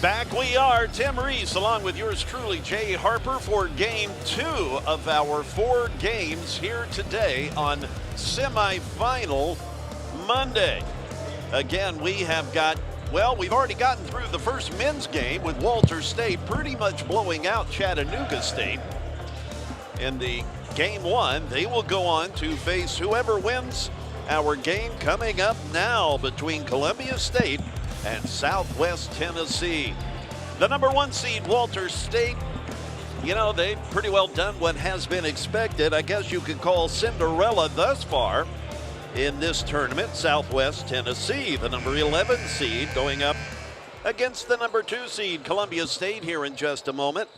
Back we are, Tim Reese, along with yours truly, Jay Harper, for Game 2 of our 4 games here today on semifinal Monday. Again, we have got, well, we've already gotten through the first men's game with VolState pretty much blowing out Chattanooga State. In the Game 1, they will go on to face whoever wins our game coming up now between Columbia State and Southwest Tennessee. The number 1 seed, VolState, you know, they've pretty well done what has been expected. I guess you could call Cinderella thus far in this tournament. Southwest Tennessee, the number 11 seed, going up against the number 2 seed, Columbia State, here in just a moment.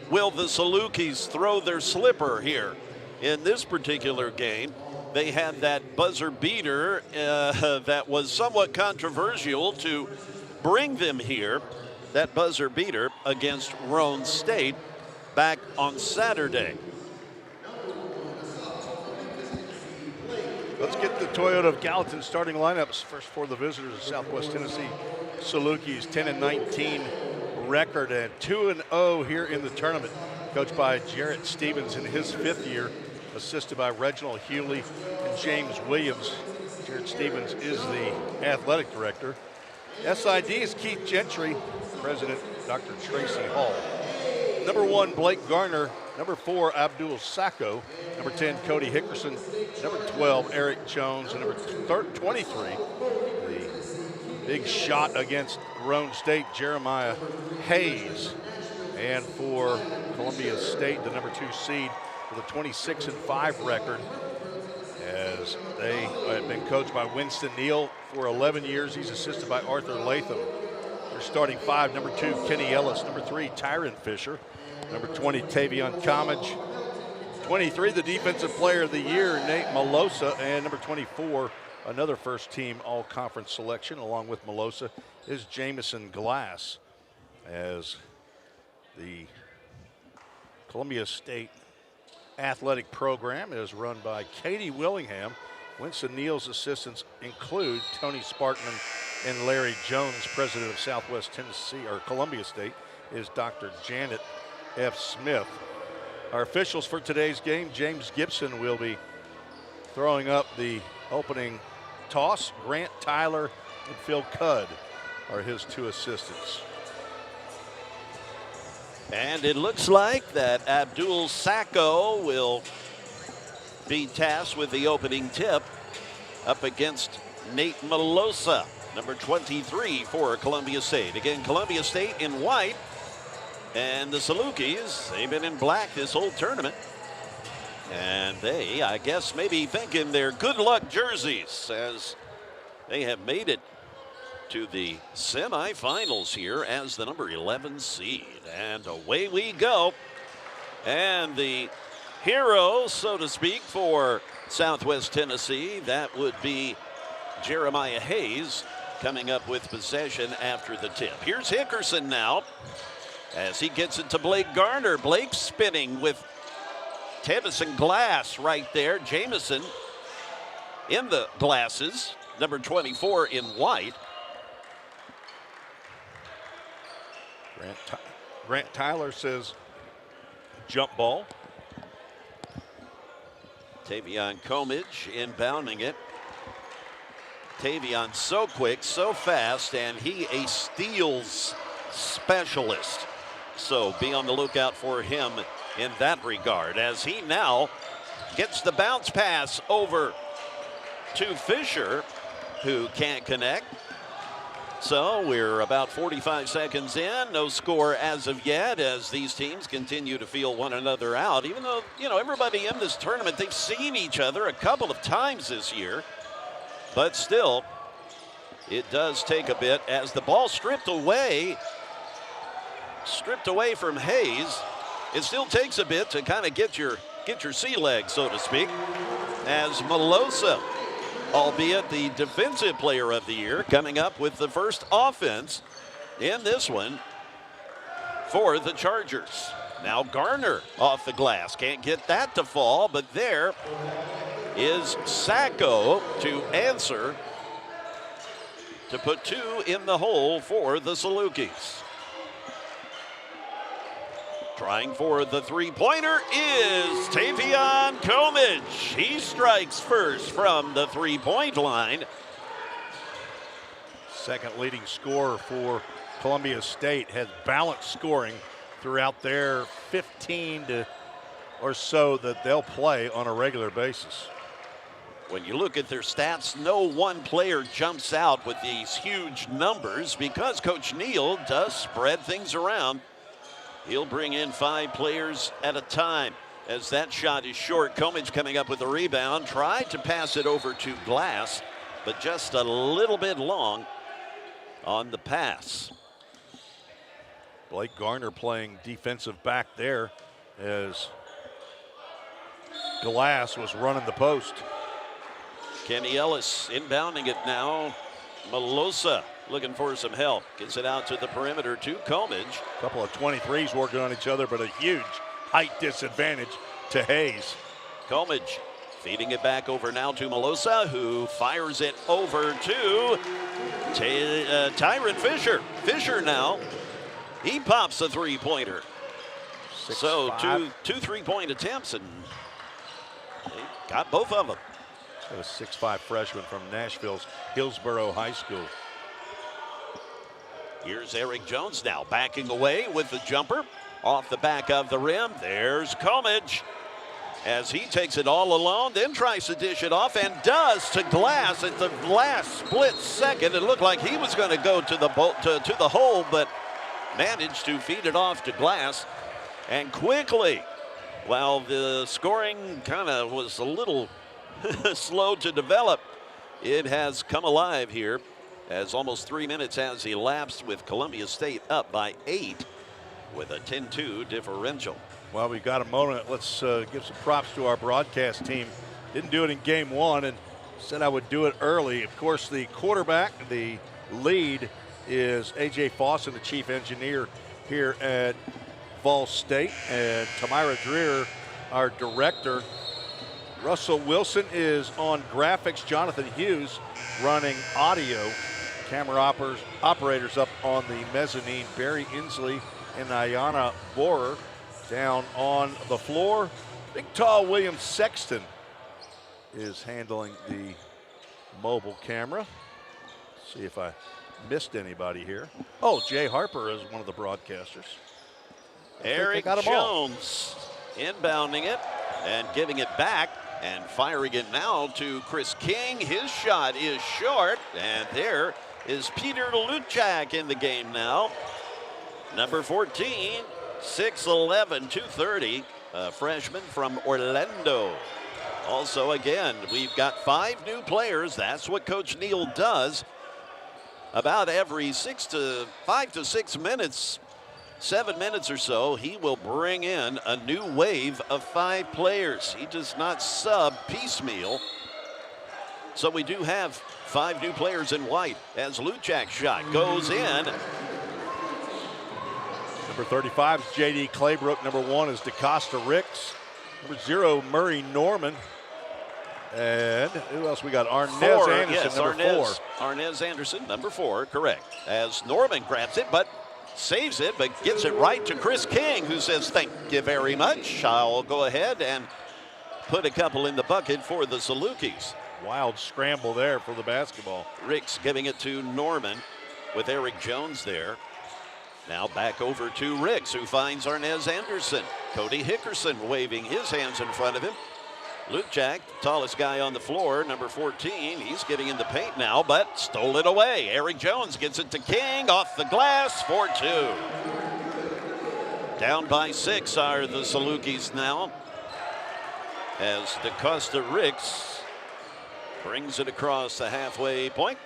Will the Salukis throw their slipper here in this particular game? They had that buzzer beater that was somewhat controversial to bring them here, that buzzer beater against Roane State back on Saturday. Let's get the Toyota of Gallatin starting lineups. First for the visitors of Southwest Tennessee. Salukis 10-19 record and 2-0 here in the tournament. Coached by Jarrett Stevens in his 5th year. Assisted by Reginald Hewley and James Williams. Jarrett Stevens is the athletic director. SID is Keith Gentry, President Dr. Tracy Hall. Number 1, Blake Garner. Number 4, Abdul Sacco. Number 10, Cody Hickerson. Number 12, Eric Jones. And number 23, the big shot against Roane State, Jeremiah Hayes. And for Columbia State, the number 2 seed, with a 26-5 record, as they have been coached by Winston Neal for 11 years. He's assisted by Arthur Latham. They're starting 5, number 2, Kenny Ellis. Number 3, Tyron Fisher. Number 20, Tavion Comage. 23, the defensive player of the year, Nate Malosa. And number 24, another first-team all-conference selection, along with Malosa, is Jamison Glass, as the Columbia State athletic program is run by Katie Willingham. Winston Neal's assistants include Tony Sparkman and Larry Jones. President of Southwest Tennessee, or Columbia State, is Dr. Janet F. Smith. Our officials for today's game, James Gibson will be throwing up the opening toss. Grant Tyler and Phil Cudd are his 2 assistants. And it looks like that Abdul Sacco will be tasked with the opening tip up against Nate Malosa, number 23 for Columbia State. Again, Columbia State in white, and the Salukis, they've been in black this whole tournament. And they, I guess, maybe thinking their good luck jerseys, as they have made it to the semifinals here as the number 11 seed. And away we go. And the hero, so to speak, for Southwest Tennessee, that would be Jeremiah Hayes, coming up with possession after the tip. Here's Hickerson now as he gets it to Blake Garner. Blake spinning with Tevison Glass right there. Jamison in the glasses, number 24 in white. Grant Tyler says jump ball. Tavion Comage inbounding it. Tavion so quick, so fast, and he a steals specialist. So be on the lookout for him in that regard, as he now gets the bounce pass over to Fisher, who can't connect. So we're about 45 seconds in. No score as of yet, as these teams continue to feel one another out. Even though, you know, everybody in this tournament, they've seen each other a couple of times this year. But still, it does take a bit as the ball stripped away from Hayes. It still takes a bit to kind of get your sea legs, so to speak, as Malosa, albeit the defensive player of the year, coming up with the first offense in this one for the Chargers. Now Garner off the glass. Can't get that to fall, but there is Sacco to answer to put 2 in the hole for the Salukis. Trying for the three-pointer is Tavion Comage. He strikes first from the three-point line. Second leading scorer for Columbia State, has balanced scoring throughout their 15 or so that they'll play on a regular basis. When you look at their stats, no one player jumps out with these huge numbers because Coach Neal does spread things around. He'll bring in 5 players at a time. As that shot is short, Comage coming up with the rebound, tried to pass it over to Glass, but just a little bit long on the pass. Blake Garner playing defensive back there as Glass was running the post. Kenny Ellis inbounding it now. Melosa looking for some help. Gets it out to the perimeter to Comage. A couple of 23s working on each other, but a huge height disadvantage to Hayes. Comage feeding it back over now to Melosa, who fires it over to Tyron Fisher. Fisher now, he pops a three-pointer. So two 3-point attempts, and they got both of them. A 6'5" freshman from Nashville's Hillsborough High School. Here's Eric Jones now backing away with the jumper off the back of the rim. There's Comage as he takes it all alone, then tries to dish it off and does to Glass at the last split second. It looked like he was going to go to the hole, but managed to feed it off to Glass. And quickly, while the scoring kind of was a little slow to develop, it has come alive here as almost 3 minutes has elapsed with Columbia State up by 8 with a 10-2 differential. Well, we've got a moment. Let's give some props to our broadcast team. Didn't do it in game 1 and said I would do it early. Of course, the quarterback, the lead is A.J. Fawson, the chief engineer here at VolState, and Tamira Dreer, our director. Russell Wilson is on graphics. Jonathan Hughes running audio. Camera operators up on the mezzanine. Barry Inslee and Ayana Borer down on the floor. Big tall William Sexton is handling the mobile camera. See if I missed anybody here. Oh, Jay Harper is one of the broadcasters. Eric Jones inbounding it and giving it back and firing it now to Chris King. His shot is short, and there is Peter Luchak in the game now. Number 14, 6'11", 230, a freshman from Orlando. Also, again, we've got 5 new players. That's what Coach Neal does. About every 5 to 6 minutes, 7 minutes or so, he will bring in a new wave of 5 players. He does not sub piecemeal. So we do have 5 new players in white as Luchak's shot goes in. Number 35 is J.D. Claybrook. Number 1 is DeCosta Ricks. Number 0, Murray Norman. And who else we got? Arnez Anderson, yes, number 4. Arnez Anderson, number 4, correct. As Norman grabs it, but saves it, but gets it right to Chris King, who says, thank you very much. I'll go ahead and put a couple in the bucket for the Salukis. Wild scramble there for the basketball. Ricks giving it to Norman with Eric Jones there. Now back over to Ricks, who finds Arnez Anderson. Cody Hickerson waving his hands in front of him. Luchak, tallest guy on the floor, number 14. He's getting in the paint now, but stole it away. Eric Jones gets it to King off the glass for 2. Down by 6 are the Salukis now, as DeCosta Ricks brings it across the halfway point.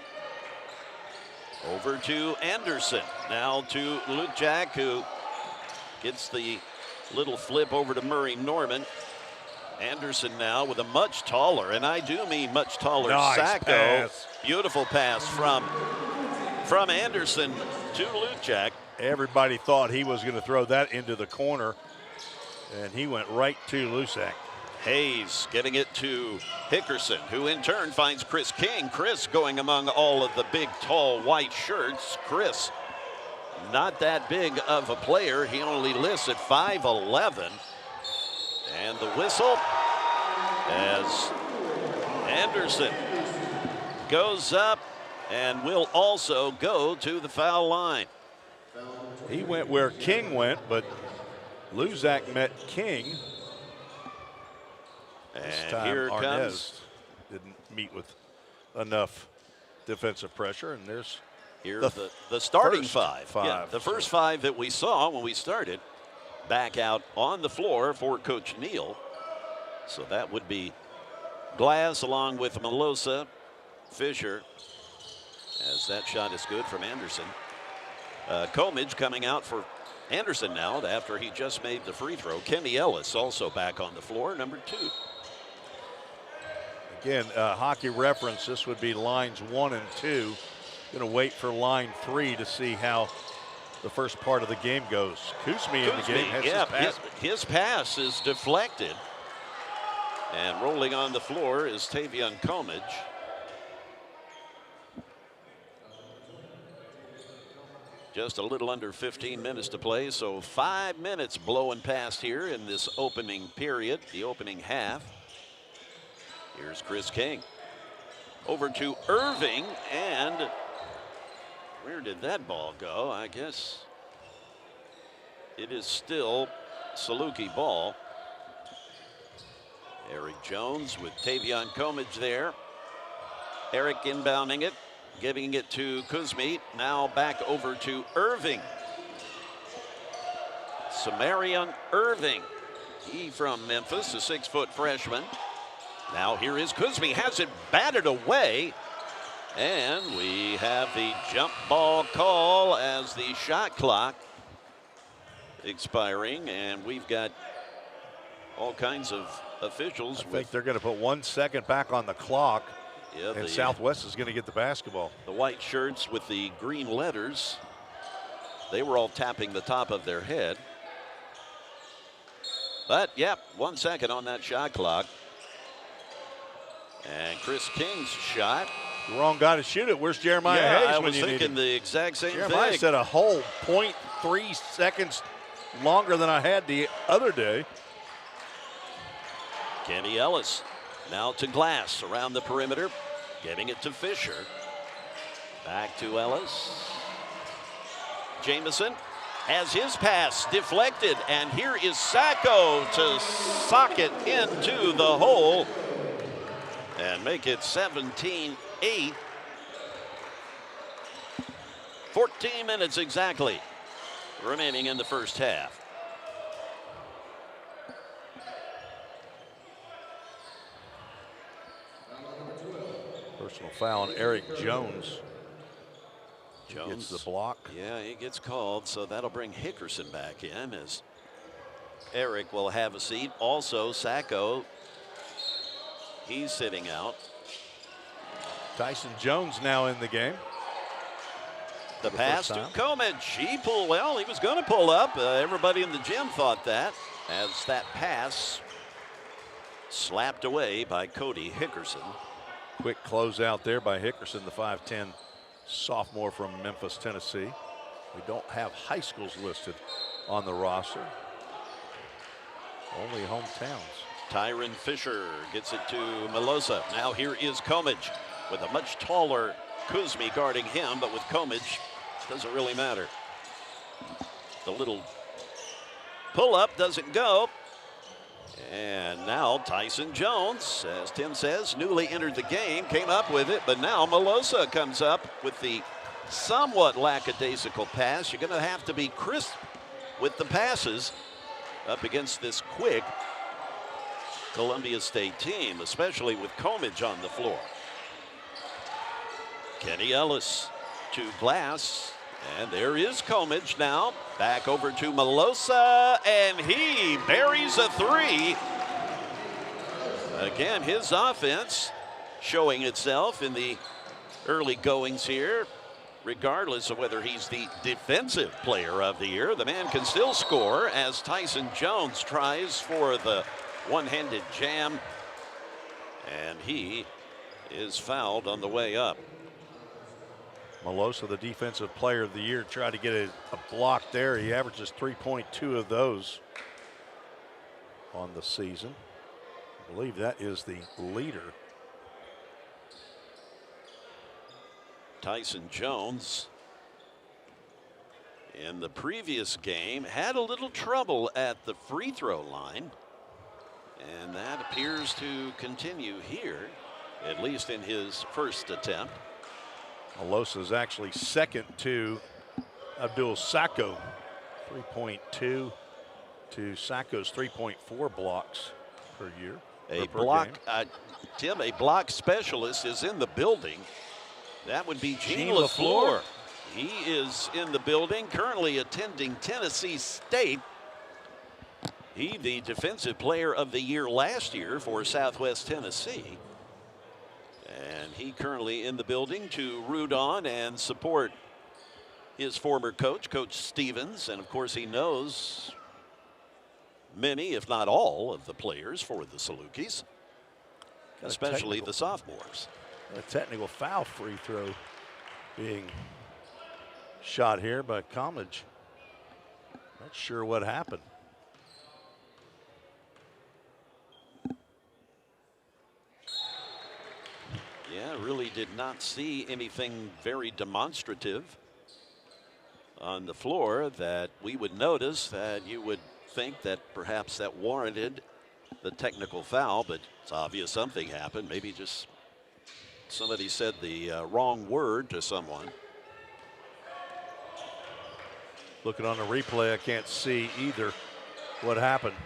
Over to Anderson. Now to Luchak, who gets the little flip over to Murray Norman. Anderson now with a much taller, and I do mean much taller, Sacco. Pass. Beautiful pass from Anderson to Luchak. Everybody thought he was going to throw that into the corner, and he went right to Luchak. Hayes getting it to Hickerson, who in turn finds Chris King. Chris going among all of the big, tall, white shirts. Chris, not that big of a player. He only lists at 5'11". And the whistle as Anderson goes up and will also go to the foul line. He went where King went, but Luzak met King. And here comes. Didn't meet with enough defensive pressure, and there's the starting five. Yeah, the first five that we saw when we started back out on the floor for Coach Neal. So that would be Glass along with Melosa, Fisher, as that shot is good from Anderson. Comage coming out for Anderson now after he just made the free throw. Kenny Ellis also back on the floor, number 2. Again, hockey reference, this would be lines 1 and 2. Going to wait for line 3 to see how the first part of the game goes. Kuzmi in the game has his pass. His pass is deflected. And rolling on the floor is Tavion Comage. Just a little under 15 minutes to play, so 5 minutes blowing past here in this opening period, the opening half. Here's Chris King. Over to Irving, and where did that ball go? I guess it is still Saluki ball. Eric Jones with Tavion Comage there. Eric inbounding it, giving it to Kuzmi. Now back over to Irving. Samarian Irving. He from Memphis, a 6-foot freshman. Now here is Kuzmi, has it batted away. And we have the jump ball call as the shot clock expiring. And we've got all kinds of officials. I think they're going to put 1 second back on the clock. Yeah, and Southwest is going to get the basketball. The white shirts with the green letters, they were all tapping the top of their head. But, yeah, 1 second on that shot clock. And Chris King's shot. The wrong guy to shoot it. Where's Jeremiah Hayes? I was thinking the exact same Jeremiah thing. said a whole 0.3 seconds longer than I had the other day. Kenny Ellis now to Glass around the perimeter, getting it to Fisher. Back to Ellis. Jamison has his pass deflected, and here is Sacco to sock it into the hole and make it 17-8. 14 minutes exactly remaining in the first half. Personal foul on Eric Jones. Gets the block. Yeah, he gets called, so that'll bring Hickerson back in as Eric will have a seat. Also, Sacco, he's sitting out. Tyson Jones now in the game. The pass to Comage. He pulled, well, he was going to pull up. Everybody in the gym thought that, as that pass slapped away by Cody Hickerson. Quick closeout there by Hickerson, the 5'10" sophomore from Memphis, Tennessee. We don't have high schools listed on the roster. Only hometowns. Tyron Fisher gets it to Melosa. Now here is Comage with a much taller Kuzmi guarding him, but with Comage, doesn't really matter. The little pull-up doesn't go. And now Tyson Jones, as Tim says, newly entered the game, came up with it, but now Melosa comes up with the somewhat lackadaisical pass. You're going to have to be crisp with the passes up against this quick Columbia State team, especially with Comage on the floor. Kenny Ellis to Glass, and there is Comage now. Back over to Melosa, and he buries a three. Again, his offense showing itself in the early goings here. Regardless of whether he's the defensive player of the year, the man can still score as Tyson Jones tries for the one-handed jam, and he is fouled on the way up. Melosa, the defensive player of the year, tried to get a block there. He averages 3.2 of those on the season. I believe that is the leader. Tyson Jones in the previous game had a little trouble at the free throw line, and that appears to continue here, at least in his first attempt. Melosa is actually second to Abdul Sacco, 3.2 to Sacco's 3.4 blocks per year. A block, Tim, a block specialist is in the building. That would be Gene LaFleur. He is in the building, currently attending Tennessee State. He, the defensive player of the year last year for Southwest Tennessee. And he currently in the building to root on and support his former coach, Coach Stevens. And of course, he knows many, if not all, of the players for the Salukis, especially the sophomores. A technical foul free throw being shot here by Comage. Not sure what happened. Yeah, really did not see anything very demonstrative on the floor that we would notice, that you would think that perhaps that warranted the technical foul, but it's obvious something happened. Maybe just somebody said the wrong word to someone. Looking on the replay, I can't see either what happened.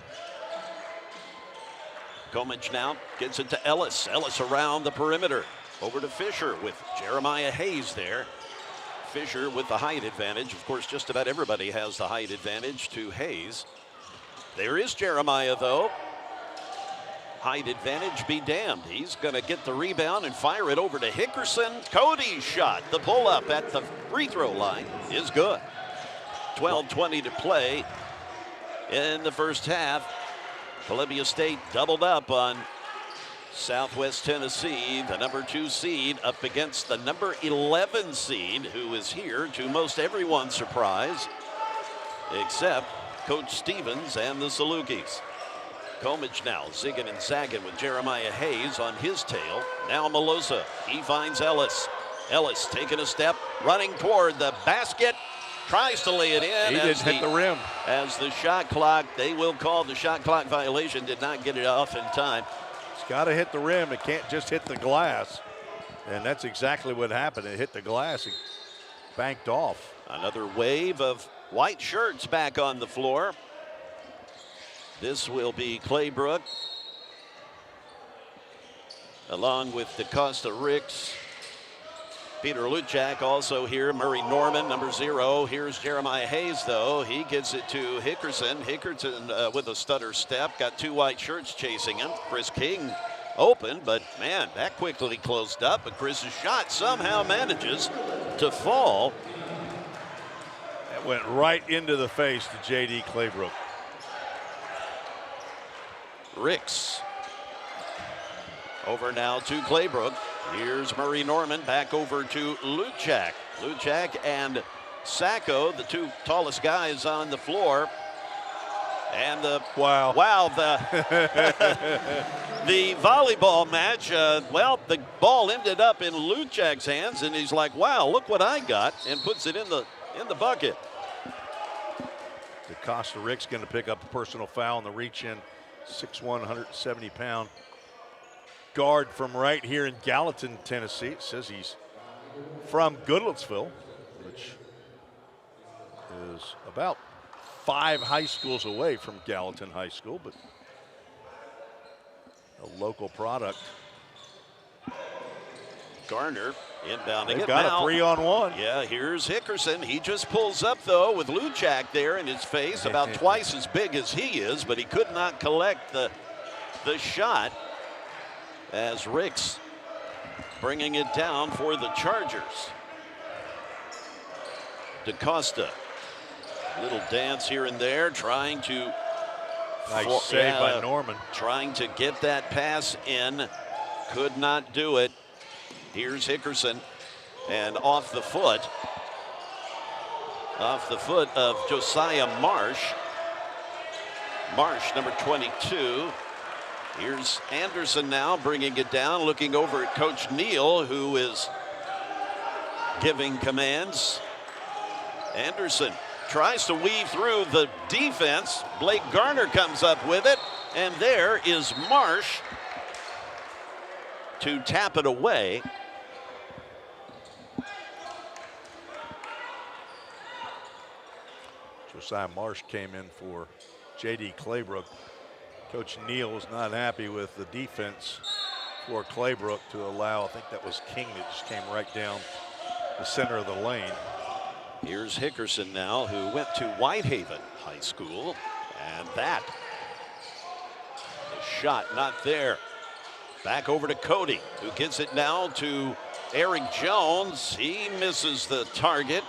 Comage now gets it to Ellis. Ellis around the perimeter. Over to Fisher with Jeremiah Hayes there. Fisher with the height advantage. Of course, just about everybody has the height advantage to Hayes. There is Jeremiah, though. Height advantage be damned. He's going to get the rebound and fire it over to Hickerson. Cody's shot, the pull-up at the free throw line, is good. 12:20 to play in the first half. Columbia State doubled up on Southwest Tennessee, the number 2 seed, up against the number 11 seed, who is here to most everyone's surprise, except Coach Stevens and the Salukis. Comage now zigging and zagging with Jeremiah Hayes on his tail. Now Melosa, he finds Ellis. Ellis taking a step, running toward the basket, tries to lay it in. He didn't hit the rim. As the shot clock, they will call the shot clock violation, did not get it off in time. It's got to hit the rim. It can't just hit the glass. And that's exactly what happened. It hit the glass. It banked off. Another wave of white shirts back on the floor. This will be Claybrook, along with DeCosta Ricks. Peter Luchak also here. Murray Norman, number 0. Here's Jeremiah Hayes, though. He gets it to Hickerson. Hickerson with a stutter step. Got 2 white shirts chasing him. Chris King open, but man, that quickly closed up. But Chris's shot somehow manages to fall. That went right into the face to J.D. Claybrook. Ricks over now to Claybrook. Here's Murray Norman back over to Luchak. Luchak and Sacco, the 2 tallest guys on the floor. And the the volleyball match, well, the ball ended up in Luchak's hands, and he's like, wow, look what I got, and puts it in the bucket. DeCosta Ricks going to pick up a personal foul in the reach-in. 6'1", 170-pound guard from right here in Gallatin, Tennessee. It says he's from Goodlettsville, which is about 5 high schools away from Gallatin High School, but a local product. Garner inbounding They've it got now. A 3-on-1. Yeah, here's Hickerson. He just pulls up, though, with Luchak there in his face, about twice as big as he is, but he could not collect the shot as Ricks bringing it down for the Chargers. DeCosta, little dance here and there, trying to Nice save by Norman. Trying to get that pass in, could not do it. Here's Hickerson, and off the foot of Josiah Marsh. Marsh, number 22. Here's Anderson now bringing it down, looking over at Coach Neal, who is giving commands. Anderson tries to weave through the defense. Blake Garner comes up with it, and there is Marsh to tap it away. Josiah Marsh came in for J.D. Claybrook. Coach Neal was not happy with the defense for Claybrook to allow, I think that was King that just came right down the center of the lane. Here's Hickerson now, who went to Whitehaven High School, and that the shot not there. Back over to Cody, who gets it now to Eric Jones. He misses the target,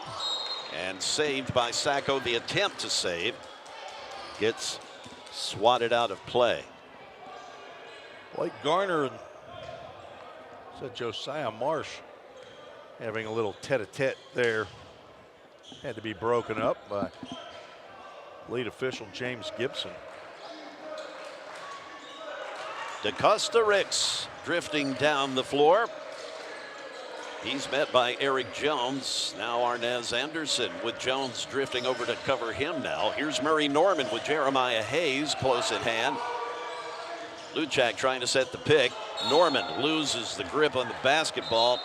and saved by Sacco. The attempt to save gets swatted out of play. Blake Garner and Josiah Marsh having a little tete-a-tete there. Had to be broken up by lead official James Gibson. DeCosta Ricks drifting down the floor. He's met by Eric Jones. Now Arnaz Anderson with Jones drifting over to cover him now. Here's Murray Norman with Jeremiah Hayes close at hand. Luchak trying to set the pick. Norman loses the grip on the basketball.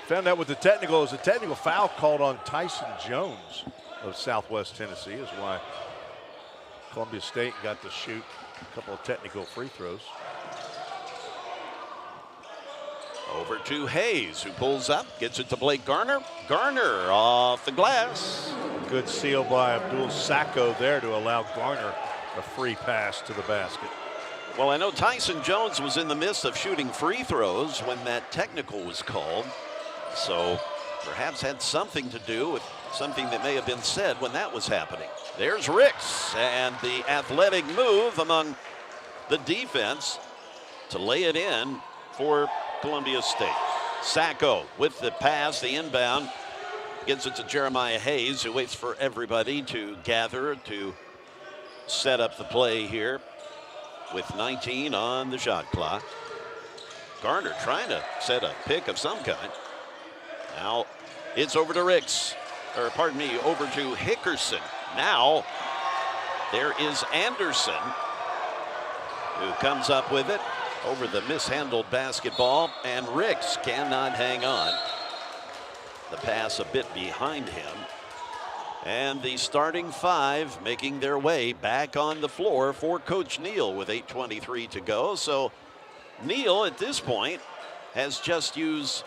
Found out with the technical. It was a technical foul called on Tyson Jones of Southwest Tennessee. Is why Columbia State got to shoot a couple of technical free throws. Over to Hayes, who pulls up, gets it to Blake Garner. Garner off the glass. Good seal by Abdul Sacco there to allow Garner a free pass to the basket. Well, I know Tyson Jones was in the midst of shooting free throws when that technical was called. So perhaps had something to do with something that may have been said when that was happening. There's Ricks, and the athletic move among the defense to lay it in for Columbia State. Sacco with the pass, the inbound, gets it to Jeremiah Hayes, who waits for everybody to gather to set up the play here with 19 on the shot clock. Garner trying to set a pick of some kind. Now it's over to Ricks, or pardon me, over to Hickerson. Now there is Anderson, who comes up with it over the mishandled basketball, and Ricks cannot hang on. The pass a bit behind him. And the starting five making their way back on the floor for Coach Neal with 8:23 to go. So Neal at this point has just used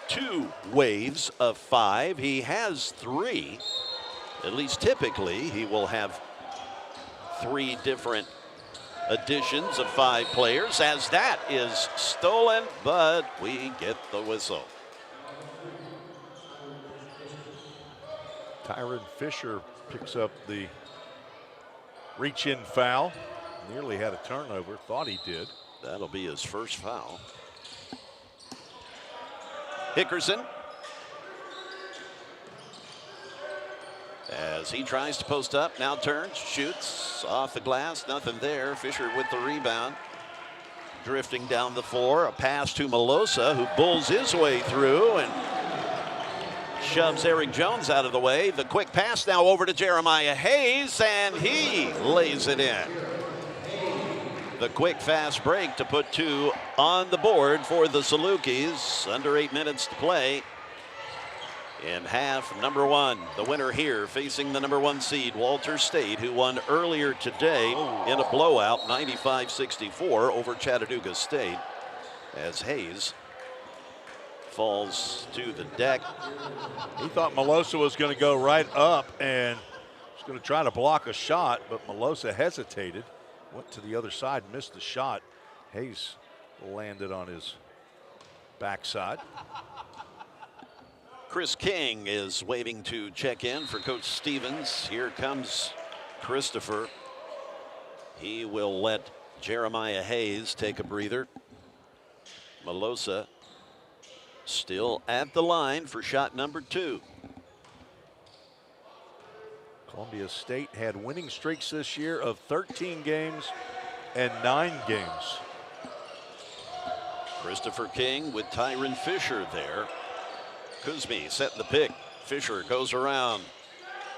2 waves of 5. He has 3. At least typically he will have 3 different additions of 5 players, as that is stolen, but we get the whistle. Tyron Fisher picks up the reach-in foul. Nearly had a turnover, thought he did. That'll be his first foul. Hickerson, as he tries to post up, now turns, shoots off the glass, nothing there. Fisher with the rebound, drifting down the floor. A pass to Melosa, who bulls his way through and shoves Eric Jones out of the way. The quick pass now over to Jeremiah Hayes, and he lays it in. The quick fast break to put 2 on the board for the Salukis. Under 8 minutes to play in half number 1. The winner here facing the number 1 seed, Walter State, who won earlier today in a blowout, 95-64 over Chattanooga State, as Hayes falls to the deck. He thought Melosa was going to go right up and was going to try to block a shot, but Melosa hesitated, went to the other side, missed the shot. Hayes landed on his backside. Chris King is waiting to check in for Coach Stevens. Here comes Christopher. He will let Jeremiah Hayes take a breather. Melosa still at the line for shot number 2. Columbia State had winning streaks this year of 13 games and 9 games. Christopher King with Tyron Fisher there. Kuzmi setting the pick. Fisher goes around.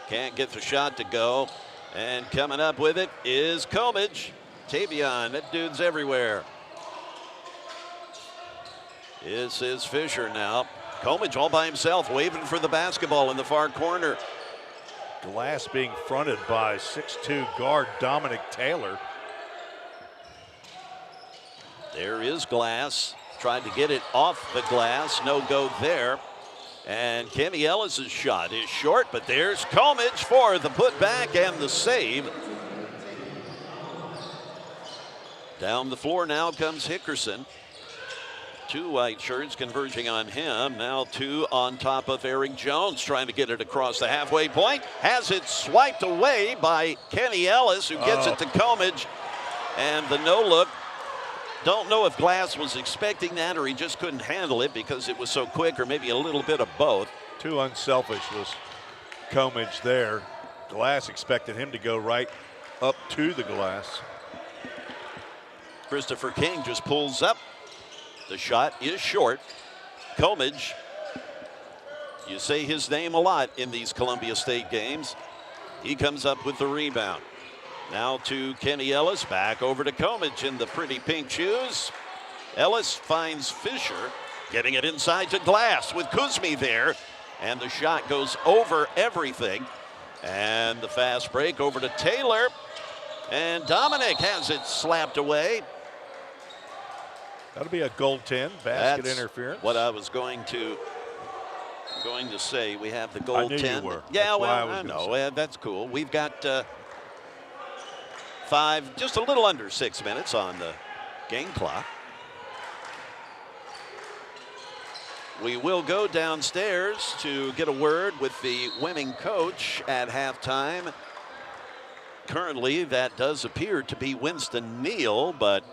Can't get the shot to go. And coming up with it is Comage. Tavion, that dude's everywhere. This is Fisher now. Comage all by himself, waving for the basketball in the far corner. Glass being fronted by 6'2" guard Dominic Taylor. There is Glass. Tried to get it off the glass. No go there. And Kenny Ellis's shot is short, but there's Comage for the putback and the save. Down the floor now comes Hickerson. 2 white shirts converging on him. Now 2 on top of Eric Jones, trying to get it across the halfway point. Has it swiped away by Kenny Ellis, who gets it to Comage. And the no look. Don't know if Glass was expecting that or he just couldn't handle it because it was so quick, or maybe a little bit of both. Too unselfish was Comage there. Glass expected him to go right up to the glass. Christopher King just pulls up. The shot is short. Comage, you say his name a lot in these Columbia State games. He comes up with the rebound. Now to Kenny Ellis, back over to Comage in the pretty pink shoes. Ellis finds Fisher, getting it inside to Glass with Kuzmi there. And the shot goes over everything. And the fast break over to Taylor. And Dominic has it slapped away. That'll be a goaltend, basket That's interference. What I was going to say. We have the goaltend. I knew you were. Yeah, that's well, I know. That's cool. We've got 5, just a little under 6 minutes on the game clock. We will go downstairs to get a word with the winning coach at halftime. Currently, that does appear to be Winston Neal, but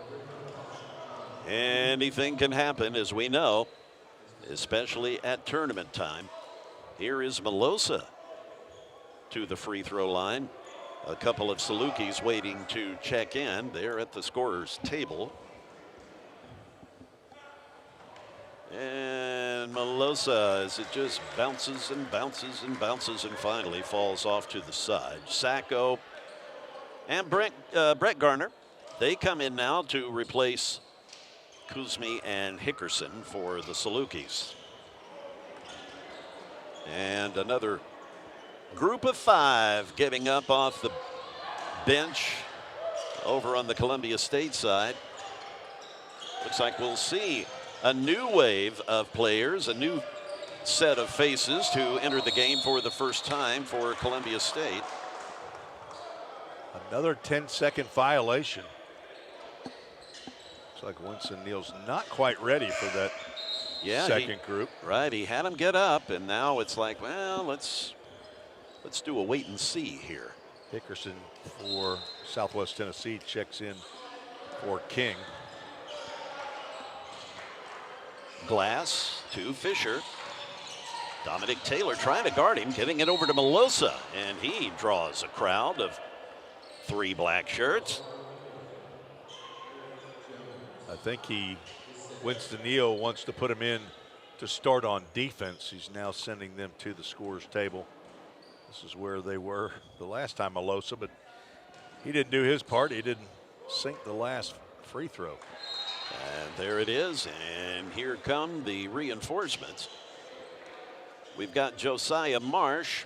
anything can happen, as we know, especially at tournament time. Here is Melosa to the free throw line. A couple of Salukis waiting to check in. They're at the scorer's table. And Melosa, as it just bounces and bounces and bounces and finally falls off to the side. Sacco and Brett Garner, they come in now to replace Kuzmi and Hickerson for the Salukis. And another group of 5 getting up off the bench over on the Columbia State side. Looks like we'll see a new wave of players, a new set of faces to enter the game for the first time for Columbia State. Another 10-second violation. Looks like Winston Neal's not quite ready for that second group. Right, he had him get up, and now it's like, well, let's do a wait and see here. Hickerson for Southwest Tennessee checks in for King. Glass to Fisher. Dominic Taylor trying to guard him, getting it over to Melosa, and he draws a crowd of 3 black shirts. I think Winston Neal wants to put him in to start on defense. He's now sending them to the scorer's table. This is where they were the last time, Melosa, but he didn't do his part. He didn't sink the last free throw. And there it is, and here come the reinforcements. We've got Josiah Marsh,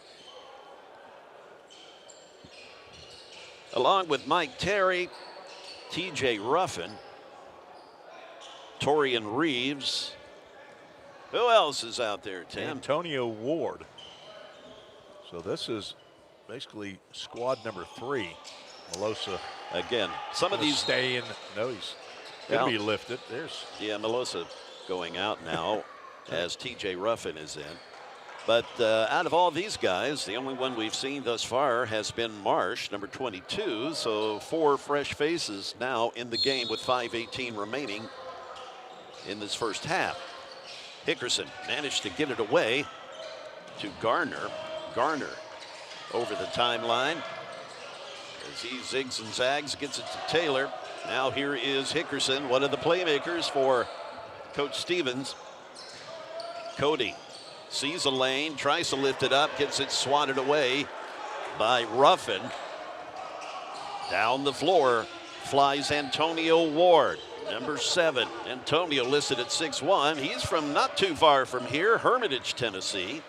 along with Mike Terry, TJ Ruffin, Torian Reeves. Who else is out there, Tim? Antonio Ward. So this is basically squad number 3. Melosa again. Some of these stay in. No, he's going to be lifted. There's Melosa going out now as TJ Ruffin is in. But out of all these guys, the only one we've seen thus far has been Marsh, number 22. So 4 fresh faces now in the game with 5:18 remaining in this first half. Hickerson managed to get it away to Garner. Garner over the timeline as he zigs and zags, gets it to Taylor. Now here is Hickerson, one of the playmakers for Coach Stevens. Cody sees a lane, tries to lift it up, gets it swatted away by Ruffin. Down the floor flies Antonio Ward, number 7. Antonio listed at 6'1". He's from not too far from here, Hermitage, Tennessee.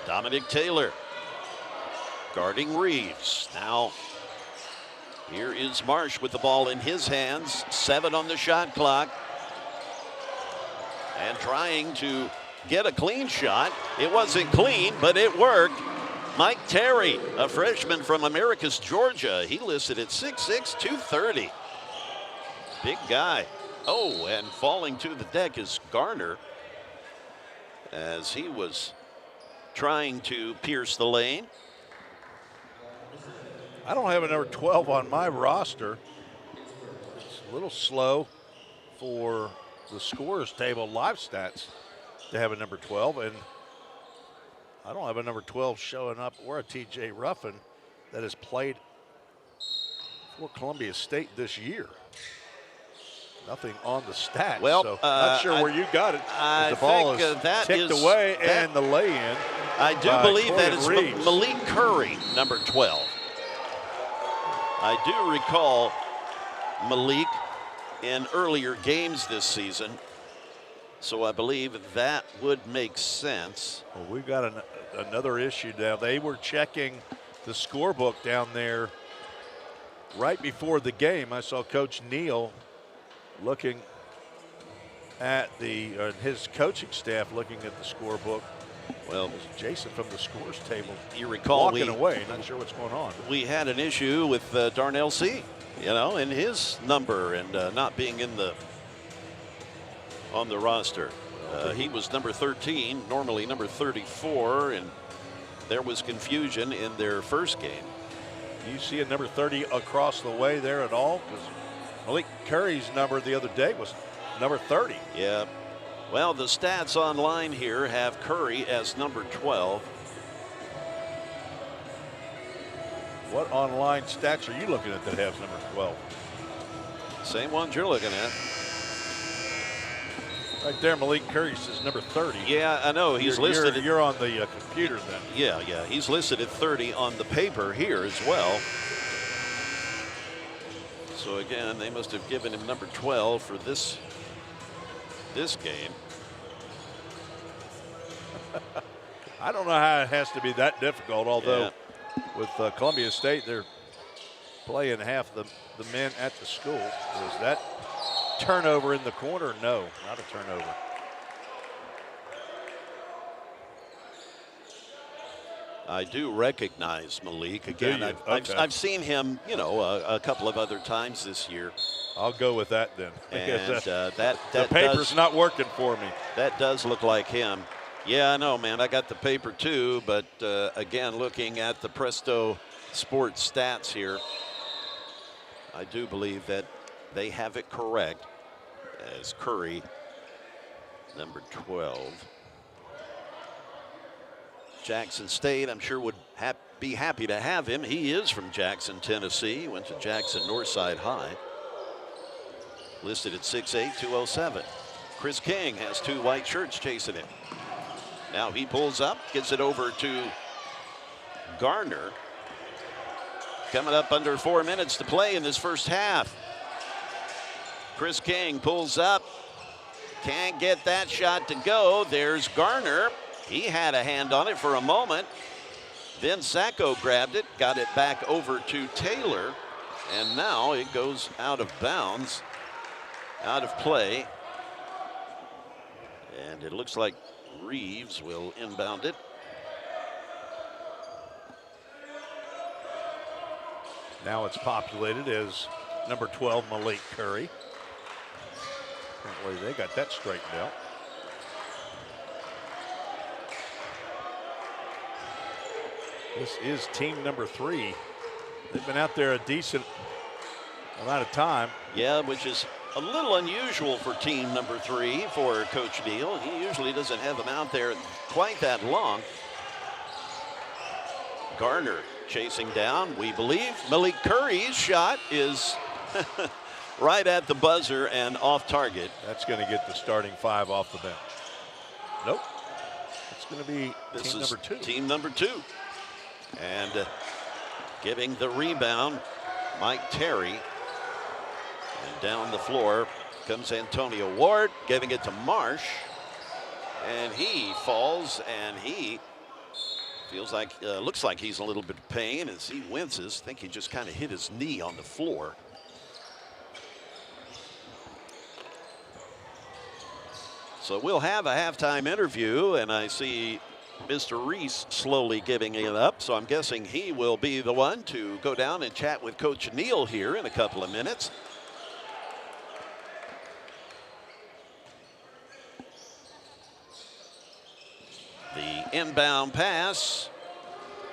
Dominic Taylor guarding Reeves. Now here is Marsh with the ball in his hands. 7 on the shot clock. And trying to get a clean shot. It wasn't clean, but it worked. Mike Terry, a freshman from Americus, Georgia. He listed at 6'6", 230. Big guy. Oh, and falling to the deck is Garner as he was trying to pierce the lane. I don't have a number 12 on my roster. It's a little slow for the scorers table live stats to have a number 12, and I don't have a number 12 showing up or a TJ Ruffin that has played for Columbia State this year. Nothing on the stats. Well, so not sure where you got it. The ball is ticked away, and the lay-in. I do believe that is Malik Curry, number 12. I do recall Malik in earlier games this season, so I believe that would make sense. Well, we've got another issue now. They were checking the scorebook down there right before the game. I saw Coach Neal looking at his coaching staff looking at the scorebook. Well, it was Jason from the scores table. You recall walking away, not sure what's going on. We had an issue with Darnell C., in his number and not being on the roster. He was number 13, normally number 34, and there was confusion in their first game. Do you see a number 30 across the way there at all? Because Malik Curry's number the other day was number 30. Yeah. Well, the stats online here have Curry as number 12. What online stats are you looking at that has number 12? Same ones you're looking at. Right there, Malik Curry says number 30. Yeah, I know. He's listed. You're on the computer then. Yeah. He's listed at 30 on the paper here as well. So again, they must have given him number 12 for this game. I don't know how it has to be that difficult, although with Columbia State, they're playing half the men at the school. Was that turnover in the corner? No, not a turnover. I do recognize Malik. Again, I've seen him, a couple of other times this year. I'll go with that then. And the paper's not working for me. That does look like him. Yeah, I know, man. I got the paper too, but again, looking at the Presto Sports stats here, I do believe that they have it correct as Curry, number 12. Jackson State, I'm sure, would be happy to have him. He is from Jackson, Tennessee. Went to Jackson Northside High. Listed at 6'8", 207. Chris King has 2 white shirts chasing him. Now he pulls up, gets it over to Garner. Coming up under 4 minutes to play in this first half. Chris King pulls up. Can't get that shot to go. There's Garner. He had a hand on it for a moment. Then Sacco grabbed it, got it back over to Taylor, and now it goes out of bounds, out of play. And it looks like Reeves will inbound it. Now it's populated as number 12, Malik Curry. Apparently they got that straightened out. This is team number 3. They've been out there a decent amount of time. Yeah, which is a little unusual for team number 3 for Coach Neal. He usually doesn't have them out there quite that long. Garner chasing down, we believe. Malik Curry's shot is right at the buzzer and off target. That's going to get the starting 5 off the bench. Nope. It's going to be team number 2. Team number 2. And giving the rebound, Mike Terry. And down the floor comes Antonio Ward, giving it to Marsh. And he falls, and he feels like, looks like he's in a little bit of pain as he winces. I think he just kind of hit his knee on the floor. So we'll have a halftime interview, and I see Mr. Reese slowly giving it up. So I'm guessing he will be the one to go down and chat with Coach Neal here in a couple of minutes. The inbound pass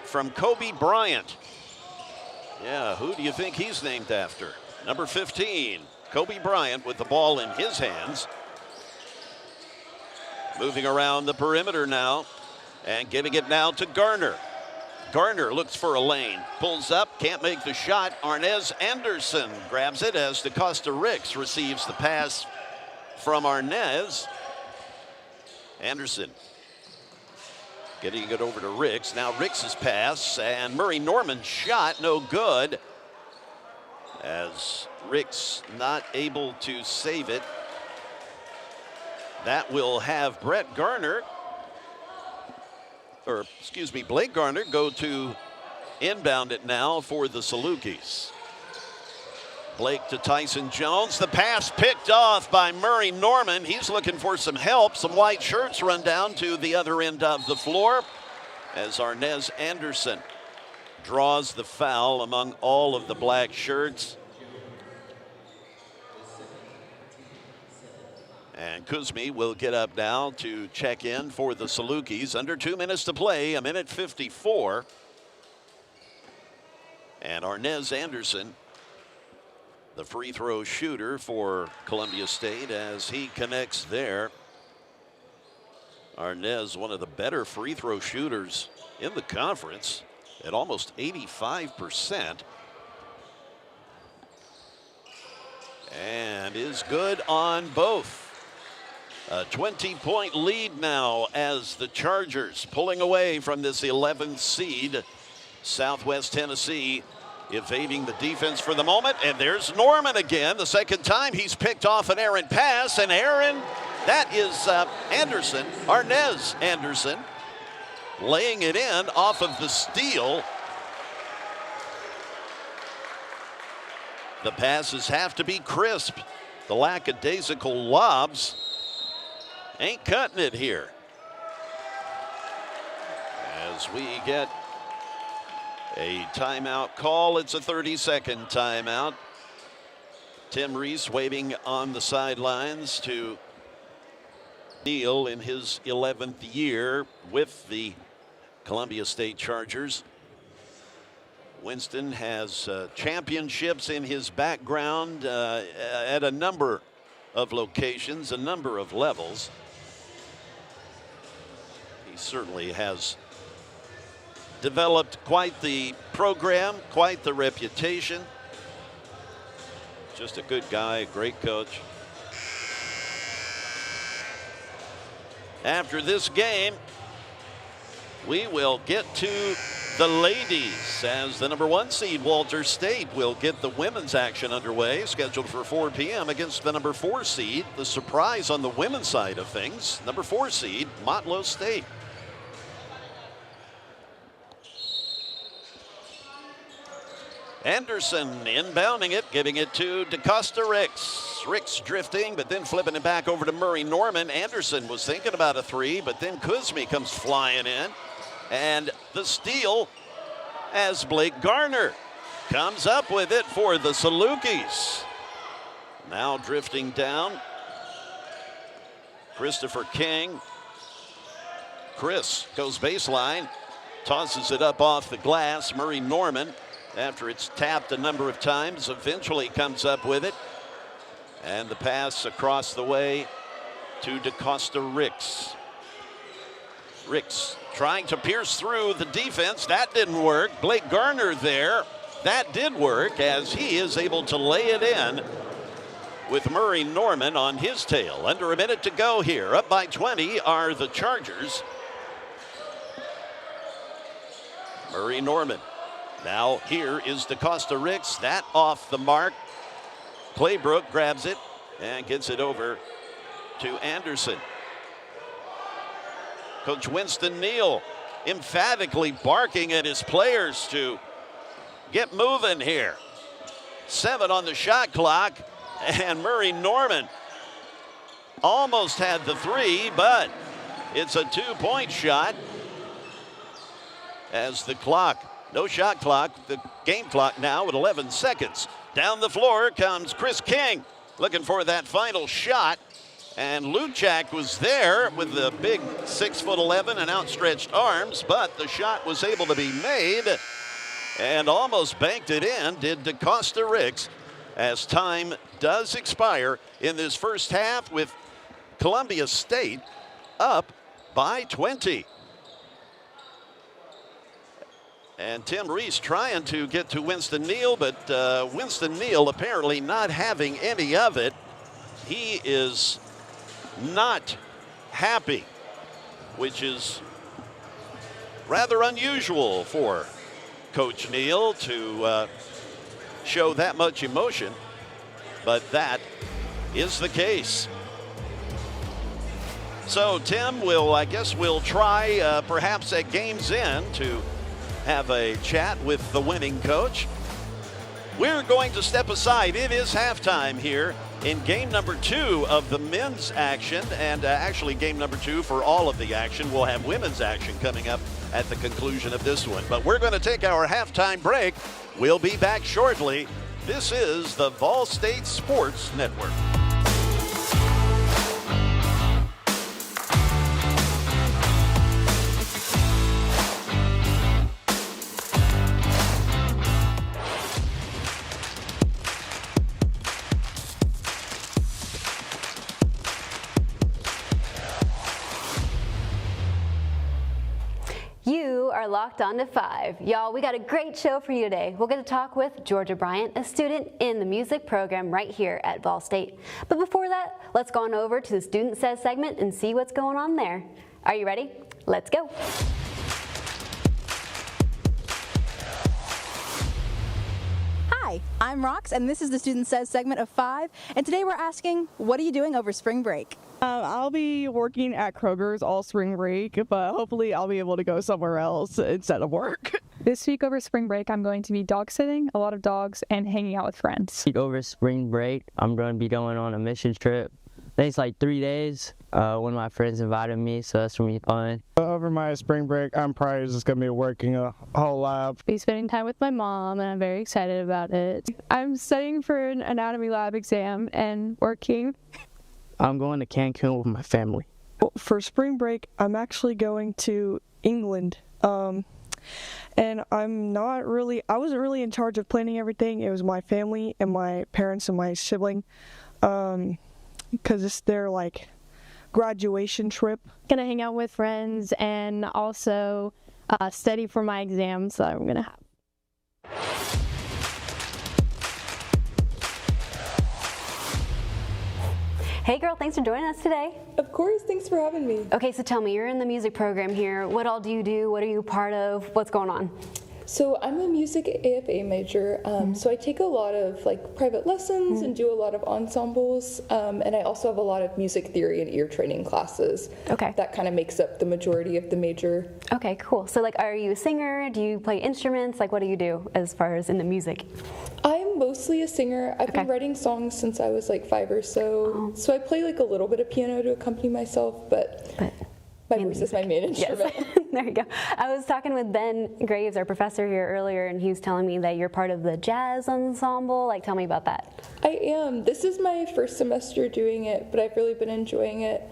from Kobe Bryant. Yeah, who do you think he's named after? Number 15, Kobe Bryant with the ball in his hands. Moving around the perimeter now and giving it now to Garner. Garner looks for a lane, pulls up, can't make the shot. Arnez Anderson grabs it as DeCosta Ricks receives the pass from Arnez. Anderson getting it over to Ricks. Now Ricks' pass, and Murray Norman's shot, no good. As Ricks not able to save it. That will have Blake Garner go to inbound it now for the Salukis. Blake to Tyson Jones. The pass picked off by Murray Norman. He's looking for some help. Some white shirts run down to the other end of the floor as Arnez Anderson draws the foul among all of the black shirts. And Kuzmi will get up now to check in for the Salukis. Under 2 minutes to play, 1:54. And Arnez Anderson, the free throw shooter for Columbia State, as he connects there. Arnez, one of the better free throw shooters in the conference at almost 85%. And is good on both. A 20-point lead now as the Chargers pulling away from this 11th seed. Southwest Tennessee evading the defense for the moment. And there's Norman again. The second time he's picked off an errant pass. And that is Anderson, Arnez Anderson, laying it in off of the steal. The passes have to be crisp. The lackadaisical lobs ain't cutting it here. As we get a timeout call, it's a 30-second timeout. Tim Reese waving on the sidelines to Neal in his 11th year with the Columbia State Chargers. Winston has championships in his background at a number of locations, a number of levels. He certainly has developed quite the program, quite the reputation. Just a good guy, a great coach. After this game, we will get to the ladies as the number 1 seed Walter State will get the women's action underway, scheduled for 4 p.m. against the number 4 seed. The surprise on the women's side of things, number 4 seed Motlow State. Anderson inbounding it, giving it to DeCosta Ricks. Ricks drifting, but then flipping it back over to Murray Norman. Anderson was thinking about a 3, but then Kuzmi comes flying in. And the steal as Blake Garner comes up with it for the Salukis. Now drifting down, Christopher King. Chris goes baseline, tosses it up off the glass. Murray Norman, after it's tapped a number of times, eventually comes up with it. And the pass across the way to DeCosta Ricks. Ricks trying to pierce through the defense. That didn't work. Blake Garner there. That did work as he is able to lay it in with Murray Norman on his tail. Under a minute to go here. Up by 20 are the Chargers. Murray Norman. Now here is DeCosta Ricks. That off the mark. Claybrook grabs it and gets it over to Anderson. Coach Winston Neal emphatically barking at his players to get moving here. 7 on the shot clock, and Murray Norman almost had the 3, but it's a 2-point shot as the clock, no shot clock, the game clock now at 11 seconds. Down the floor comes Chris King looking for that final shot. And Luchak was there with the big 6'11" and outstretched arms, but the shot was able to be made and almost banked it in, did DeCosta Ricks, as time does expire in this first half with Columbia State up by 20. And Tim Reese trying to get to Winston Neal, but Winston Neal apparently not having any of it. He is not happy, which is rather unusual for Coach Neal to show that much emotion, but that is the case. So Tim will, I guess we'll try perhaps at game's end to have a chat with the winning coach. We're going to step aside. It is halftime here in game number 2 of the men's action, and actually game number 2 for all of the action. We'll have women's action coming up at the conclusion of this one. But we're going to take our halftime break. We'll be back shortly. This is the VolState Sports Network. You are locked on to 5. Y'all, we got a great show for you today. We're going to talk with Georgia Bryant, a student in the music program right here at VolState. But before that, let's go on over to the Student Says segment and see what's going on there. Are you ready? Let's go. Hi, I'm Rox, and this is the Student Says segment of 5. And today we're asking, what are you doing over spring break? I'll be working at Kroger's all spring break, but hopefully I'll be able to go somewhere else instead of work. This week over spring break, I'm going to be dog sitting, a lot of dogs, and hanging out with friends. Over spring break, I'm going to be going on a mission trip. I think it's like 3 days. One of my friends invited me, so that's going to be fun. Over my spring break, I'm probably just going to be working a whole lot. Be spending time with my mom, and I'm very excited about it. I'm studying for an anatomy lab exam and working. I'm going to Cancun with my family. Well, for spring break, I'm actually going to England. And I wasn't really in charge of planning everything. It was my family and my parents and my sibling. Because it's their like graduation trip. Gonna hang out with friends and also study for my exams that I'm gonna have. Hey girl, thanks for joining us today. Of course, thanks for having me. Okay, so tell me, you're in the music program here. What all do you do? What are you part of? What's going on? So I'm a music AFA major, so I take a lot of like private lessons and do a lot of ensembles, and I also have a lot of music theory and ear training classes. Okay. That kind of makes up the majority of the major. Okay, cool. So like, are you a singer? Do you play instruments? Like, what do you do as far as in the music? I'm mostly a singer. I've been writing songs since I was like 5 or so. So I play like a little bit of piano to accompany myself, but my voice is my main instrument. Yes. There you go. I was talking with Ben Graves, our professor here earlier, and he was telling me that you're part of the jazz ensemble. Like, tell me about that. I am. This is my first semester doing it, but I've really been enjoying it.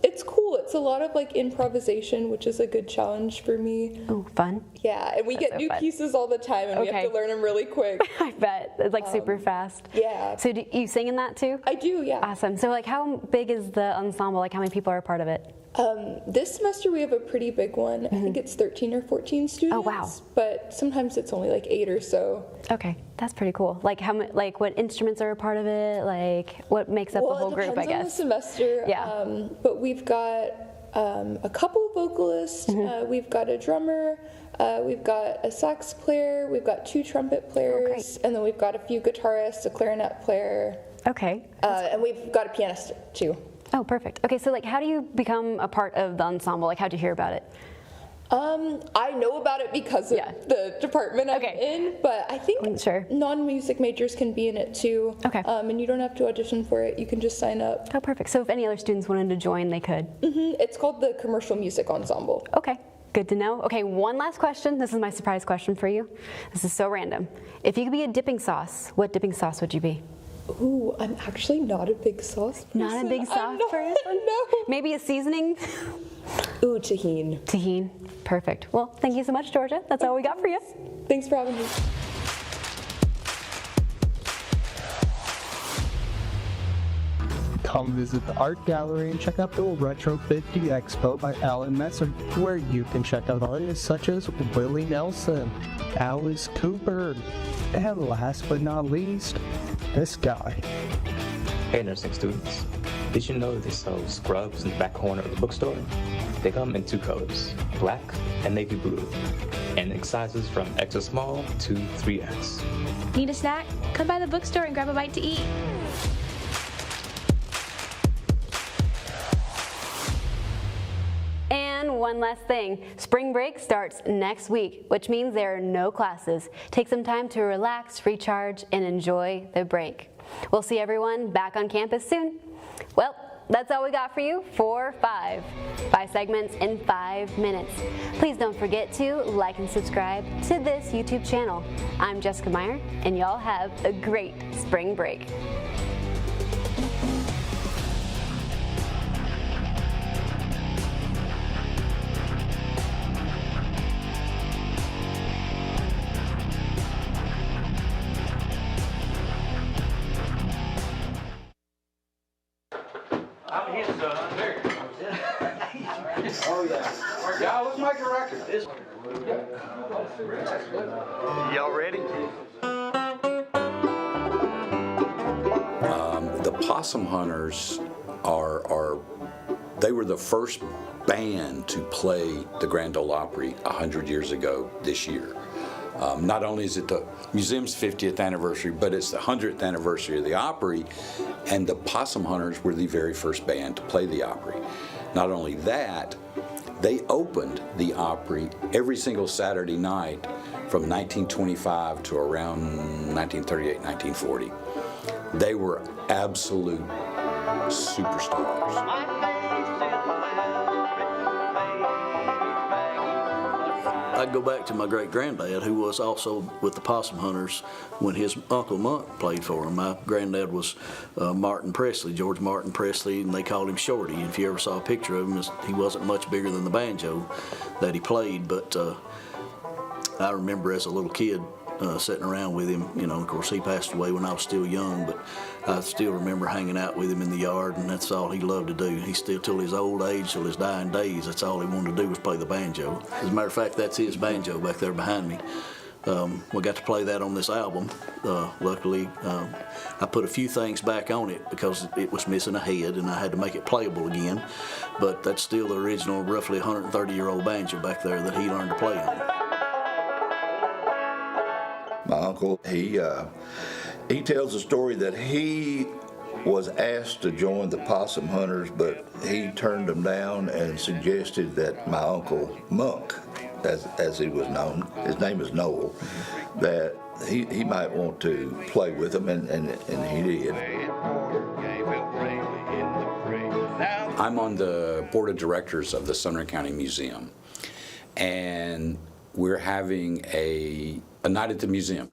It's cool. It's a lot of like improvisation, which is a good challenge for me. Oh, fun. Yeah, and we get new pieces all the time, and we have to learn them really quick. I bet. It's like super fast. Yeah. So do you sing in that too? I do, yeah. Awesome. So like how big is the ensemble? Like how many people are a part of it? This semester we have a pretty big one. I think it's 13 or 14 students. Oh, wow. But sometimes it's only like 8 or so. Okay, that's pretty cool. Like like what instruments are a part of it? Like what makes up the whole group, I guess? Well, it depends on the semester. Yeah. But we've got a couple vocalists. We've got a drummer. We've got a sax player. We've got 2 trumpet players. And then we've got a few guitarists, a clarinet player. Okay. And we've got a pianist too. Oh, perfect. Okay, so like how do you become a part of the ensemble? Like how'd you hear about it? I know about it because of the department I'm in, but I think non-music majors can be in it too. Okay. And you don't have to audition for it. You can just sign up. Oh, perfect. So if any other students wanted to join, they could? It's called the Commercial Music Ensemble. Okay. Good to know. Okay, one last question. This is my surprise question for you. This is so random. If you could be a dipping sauce, what dipping sauce would you be? Ooh, I'm actually not a big sauce person. Not a big sauce person? No. Maybe a seasoning? Ooh, tahini. Tahini. Perfect. Well, thank you so much, Georgia. That's all we got for you. Thanks for having me. Come visit the art gallery and check out the Retro 50 Expo by Alan Messer, where you can check out artists such as Willie Nelson, Alice Cooper, and last but not least, this guy. Hey nursing students, did you know they sell scrubs in the back corner of the bookstore? They come in 2 colors, black and navy blue, and in sizes from extra small to 3X. Need a snack? Come by the bookstore and grab a bite to eat. And one last thing, spring break starts next week, which means there are no classes. Take some time to relax, recharge, and enjoy the break. We'll see everyone back on campus soon. Well, that's all we got for you for 5 segments in 5 minutes. Please don't forget to like and subscribe to this YouTube channel. I'm Jessica Meyer, and y'all have a great spring break. Oh yeah. Yeah, let's make a record. Y'all ready? The Possum Hunters they were the first band to play the Grand Ole Opry 100 years ago this year. Not only is it the museum's 50th anniversary, but it's the 100th anniversary of the Opry, and the Possum Hunters were the very first band to play the Opry. Not only that, they opened the Opry every single Saturday night from 1925 to around 1938, 1940. They were absolute superstars. I'd go back to my great-granddad, who was also with the Possum Hunters when his Uncle Monk played for him. My granddad was Martin Presley, George Martin Presley, and they called him Shorty. And if you ever saw a picture of him, he wasn't much bigger than the banjo that he played. But I remember as a little kid sitting around with him. You know, of course, he passed away when I was still young, but I still remember hanging out with him in the yard, and that's all he loved to do. He still, till his old age, till his dying days, that's all he wanted to do was play the banjo. As a matter of fact, that's his banjo back there behind me. We got to play that on this album. Luckily, I put a few things back on it because it was missing a head, and I had to make it playable again. But that's still the original, roughly 130-year-old banjo back there that he learned to play on. My uncle, he tells a story that he was asked to join the Possum Hunters, but he turned them down and suggested that my uncle Monk, as he was known, his name is Noel, that he might want to play with them, and he did. Now I'm on the board of directors of the Sumner County Museum, and we're having a night at the museum.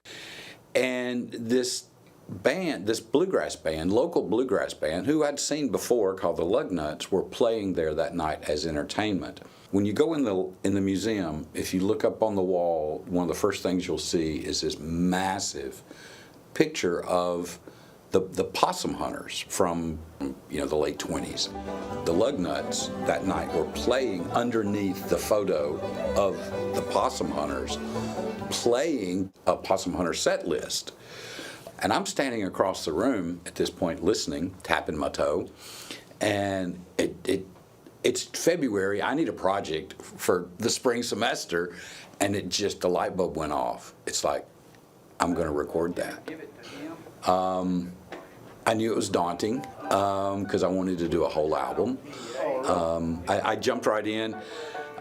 And this band, this bluegrass band, local bluegrass band, who I'd seen before called the Lugnuts, were playing there that night as entertainment. When you go in the museum, if you look up on the wall, one of the first things you'll see is this massive picture of the possum hunters from the late 20s. The Lugnuts that night were playing underneath the photo of the possum hunters, playing a possum hunter set list. And I'm standing across the room at this point listening, tapping my toe, and it's February. I need a project for the spring semester, and the light bulb went off. It's like, I'm going to record that. I knew it was daunting because I wanted to do a whole album. I jumped right in.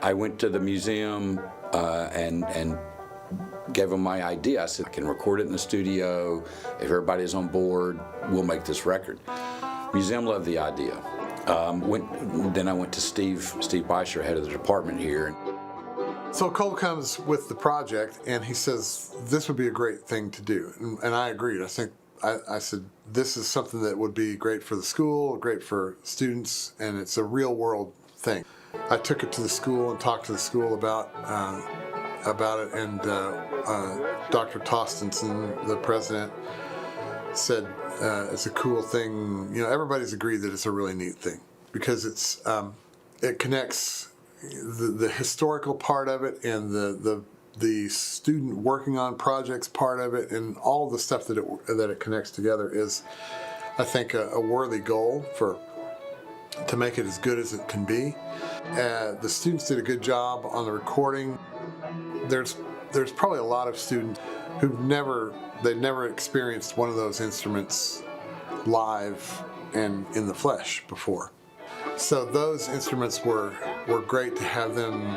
I went to the museum and gave them my idea. I said, I can record it in the studio. If everybody's on board, we'll make this record. Museum loved the idea. Then I went to Steve Beischer, head of the department here. So Cole comes with the project, and he says, this would be a great thing to do. And I agreed. I said, this is something that would be great for the school, great for students, and it's a real world thing. I took it to the school and talked to the school about it, and Dr. Tostenson, the president, said it's a cool thing. Everybody's agreed that it's a really neat thing because it connects the historical part of it and the student working on projects part of it, and all the stuff that it connects together is, I think, a worthy goal to make it as good as it can be. The students did a good job on the recording. There's probably a lot of students who've never experienced one of those instruments live and in the flesh before. So those instruments were great to have them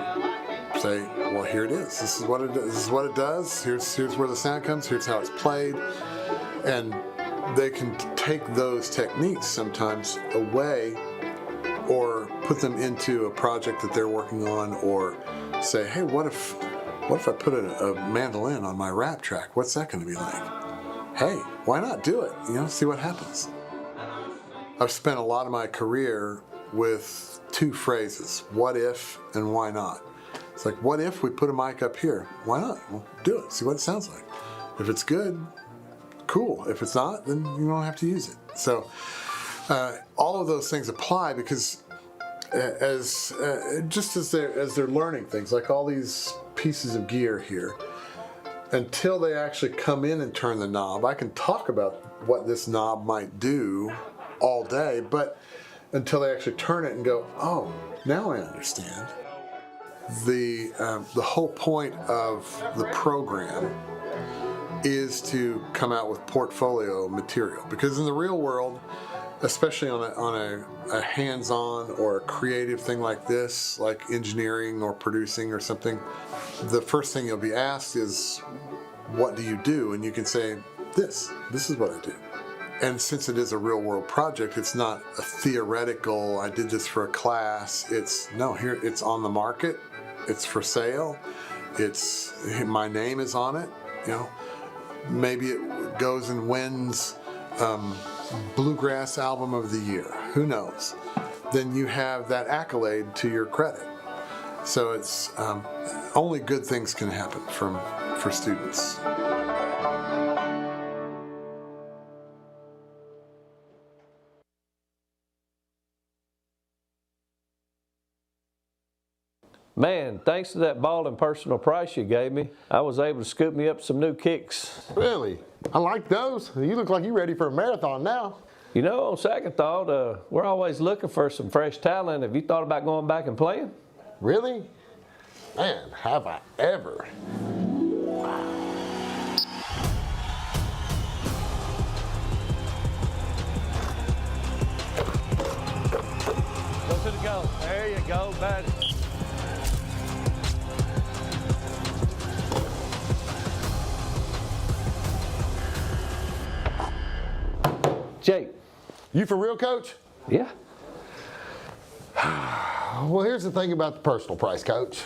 say, well, here it is. This is what it does. This is what it does. Here's where the sound comes. Here's how it's played. And they can take those techniques sometimes away or put them into a project that they're working on, or say, hey, what if I put a mandolin on my rap track? What's that going to be like? Hey, why not do it? See what happens. I've spent a lot of my career with two phrases, what if and why not. It's like, what if we put a mic up here? Why not? Well, do it. See what it sounds like. If it's good, cool. If it's not, then you don't have to use it. So all of those things apply because as they're learning things, like all these pieces of gear here, until they actually come in and turn the knob, I can talk about what this knob might do all day, but until they actually turn it and go, oh, now I understand. The whole point of the program is to come out with portfolio material, because in the real world, especially on a hands-on or a creative thing like this, like engineering or producing or something, the first thing you'll be asked is, what do you do? And you can say, this is what I do. And since it is a real world project, it's not a theoretical, I did this for a class. It's on the market. It's for sale. My name is on it. Maybe it goes and wins Bluegrass Album of the Year. Who knows? Then you have that accolade to your credit. So it's only good things can happen for students. Man, thanks to that Baldwin personal price you gave me, I was able to scoop me up some new kicks. Really? I like those. You look like you're ready for a marathon now. On second thought, we're always looking for some fresh talent. Have you thought about going back and playing? Really? Man, have I ever. Go to the goal. There you go, buddy. Jake. You for real, Coach? Yeah. Well, here's the thing about the personal price, Coach.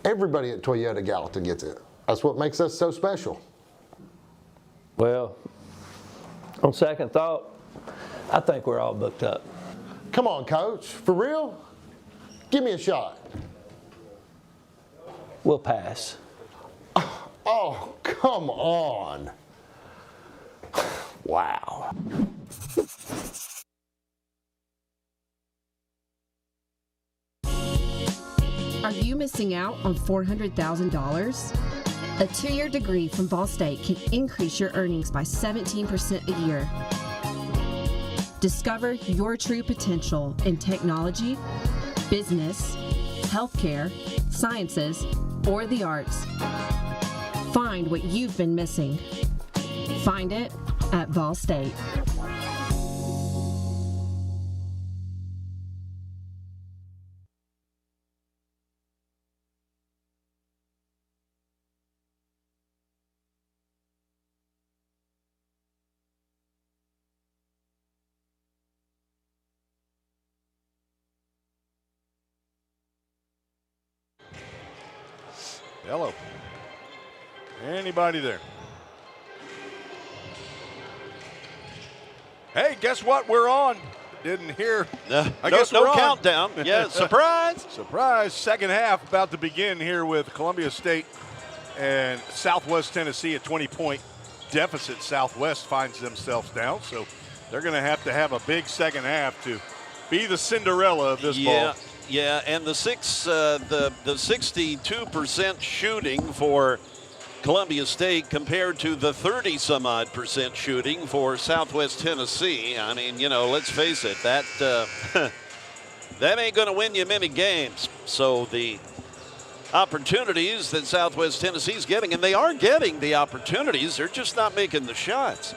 Everybody at Toyota Gallatin gets it. That's what makes us so special. Well, on second thought, I think we're all booked up. Come on, Coach. For real? Give me a shot. We'll pass. Oh, come on. Wow. Are you missing out on $400,000? A 2-year degree from VolState can increase your earnings by 17% a year. Discover your true potential in technology, business, healthcare, sciences, or the arts. Find what you've been missing. Find it at VolState. Hello. Anybody there? Hey, guess what? We're on. Didn't hear. I guess no we're on. countdown. Yeah, surprise. Surprise. Second half about to begin here with Columbia State and Southwest Tennessee. A 20-point deficit. Southwest finds themselves down, so they're going to have a big second half to be the Cinderella of this ball. Yeah, and the 62% shooting for Columbia State compared to the 30-some-odd% shooting for Southwest Tennessee. I mean, you know, let's face it, that that ain't going to win you many games. So the opportunities that Southwest Tennessee's getting, and they are getting the opportunities, they're just not making the shots.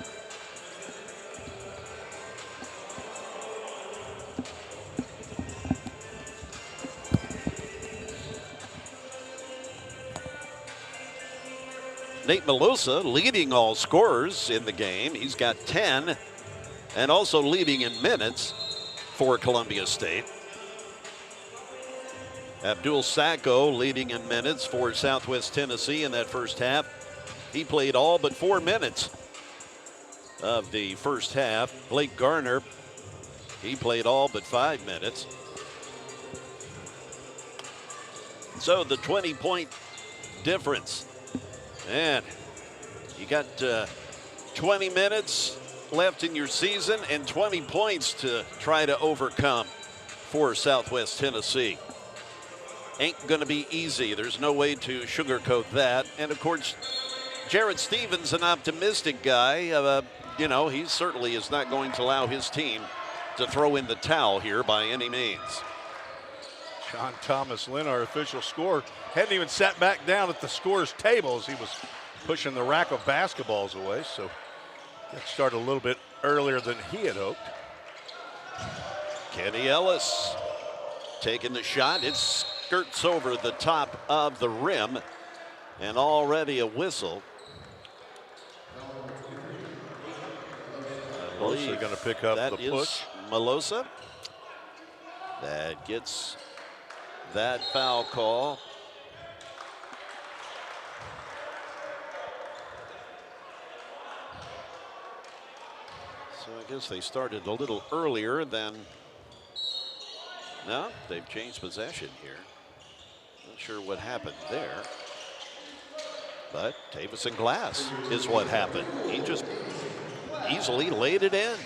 Nate Melosa leading all scorers in the game. He's got 10 and also leading in minutes for Columbia State. Abdul Sacco leading in minutes for Southwest Tennessee in that first half. He played all but 4 minutes of the first half. Blake Garner, he played all but 5 minutes. So the 20-point difference. And you got 20 minutes left in your season and 20 points to try to overcome for Southwest Tennessee. Ain't going to be easy. There's no way to sugarcoat that. And, of course, Jared Stevens, an optimistic guy. You know, he certainly is not going to allow his team to throw in the towel here by any means. Sean Thomas Lynn, our official scorer, hadn't even sat back down at the scorer's table as he was pushing the rack of basketballs away. So got started a little bit earlier than he had hoped. Kenny Ellis taking the shot. It skirts over the top of the rim, and already a whistle. Melosa going to pick up that the push. Melosa. That gets that foul call. So I guess they started a little earlier than. No, they've changed possession here. Not sure what happened there. But Tavison Glass is what happened. He just easily laid it in.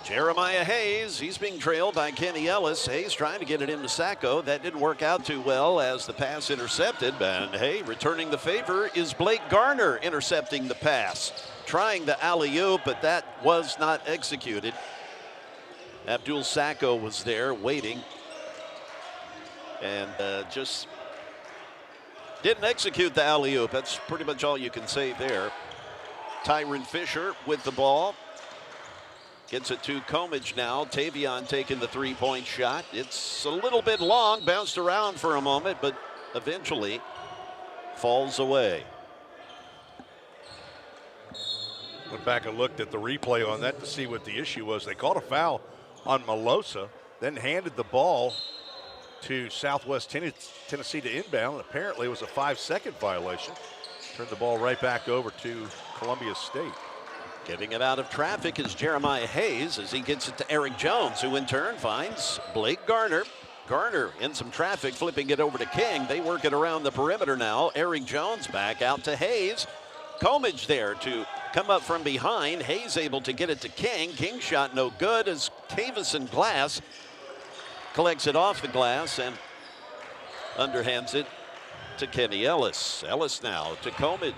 Jeremiah Hayes, he's being trailed by Kenny Ellis. Hayes trying to get it into Sacco. That didn't work out too well as the pass intercepted. And hey, returning the favor is Blake Garner intercepting the pass. Trying the alley-oop, but that was not executed. Abdul Sacco was there waiting. And just didn't execute the alley-oop. That's pretty much all you can say there. Tyron Fisher with the ball. Gets it to Comage now. Tavion taking the three-point shot. It's a little bit long, bounced around for a moment, but eventually falls away. Went back and looked at the replay on that to see what the issue was. They called a foul on Melosa. then handed the ball to Southwest Tennessee to inbound, and apparently it was a 5-second violation. Turned the ball right back over to Columbia State. Getting it out of traffic is Jeremiah Hayes as he gets it to Eric Jones, who in turn finds Blake Garner. Garner in some traffic, flipping it over to King. They work it around the perimeter now. Eric Jones back out to Hayes. Comage there to come up from behind. Hayes able to get it to King. King shot no good as Tavison Glass collects it off the glass and underhands it to Kenny Ellis. Ellis now to Comage.